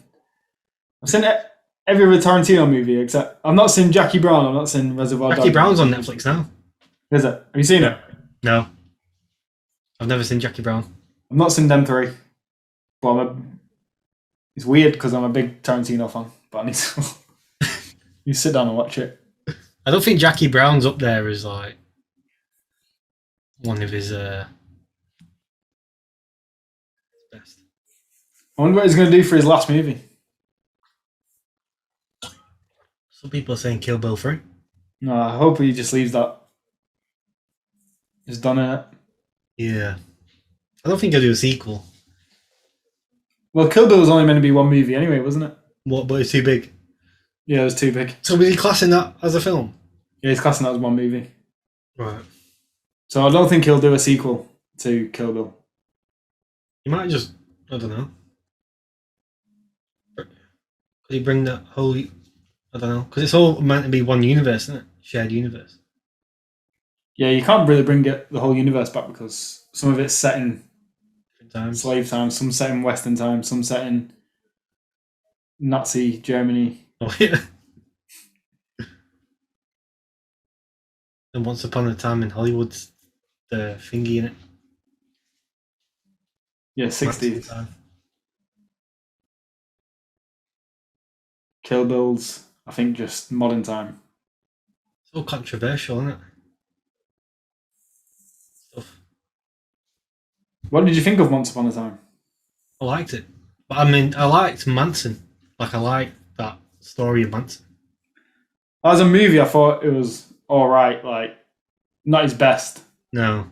every other Tarantino movie except I've not seen Jackie Brown. I've not seen Reservoir Dogs. Jackie Brown's on Netflix now. Is it? Have you seen it? No. I've never seen Jackie Brown. I've not seen them three. But it's weird because I'm a big Tarantino fan. But I need to you sit down and watch it. I don't think Jackie Brown's up there as like one of his best. I wonder what he's going to do for his last movie. Some people are saying Kill Bill 3. No, I hope he just leaves that. Just done it. Yeah. I don't think he'll do a sequel. Well, Kill Bill was only meant to be one movie anyway, wasn't it? What, but it's too big? Yeah, it was too big. So was he classing that as a film? Yeah, he's classing that as one movie. Right. So I don't think he'll do a sequel to Kill Bill. He might just, I don't know. Could he bring that whole, I don't know, because it's all meant to be one universe, isn't it? Shared universe. Yeah, you can't really bring the whole universe back because some of it's set in Different times. slave time, some set in Western time, some set in Nazi Germany. Oh, yeah. And Once Upon a Time in Hollywood, the thingy in it. Yeah, 60s. Time. Kill Bills, I think just modern time. So controversial, isn't it? Stuff. What did you think of Once Upon a Time? I liked it. But I mean, I liked Manson. Like, I liked that story of Manson. As a movie, I thought it was alright, like, not his best, No.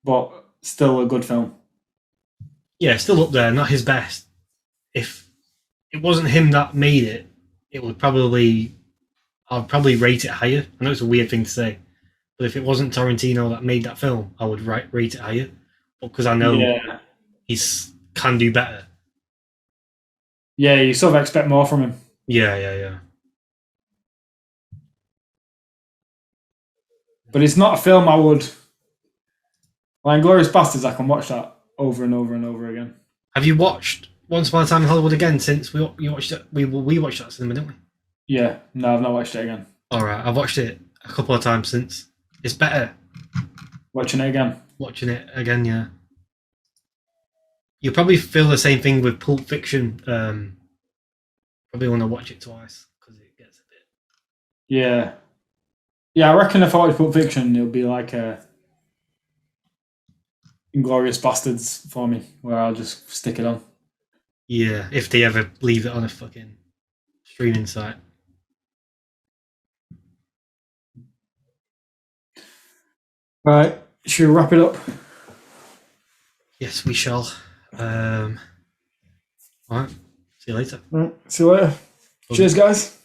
but still a good film. Yeah, still up there, not his best. If it wasn't him that made it, it would probably... I'd probably rate it higher. I know it's a weird thing to say. But if it wasn't Tarantino that made that film, I would rate it higher. Because I know he's can do better. Yeah, you sort of expect more from him. Yeah. But it's not a film I would... Like, Inglourious Basterds, I can watch that over and over and over again. Have you watched Once Upon a Time in Hollywood again since we watched it? We watched that cinema, didn't we? Yeah, no, I've not watched it again. Alright, I've watched it a couple of times since. It's better. Watching it again? Watching it again, yeah. You'll probably feel the same thing with Pulp Fiction. Probably want to watch it twice because it gets a bit... Yeah. Yeah, I reckon if I watch Pulp Fiction, it'll be like a Inglourious Basterds for me, where I'll just stick it on. Yeah, if they ever leave it on a fucking streaming site. Right, should we wrap it up? Yes, we shall. Alright, see you later. Right, see you later. Cheers, guys.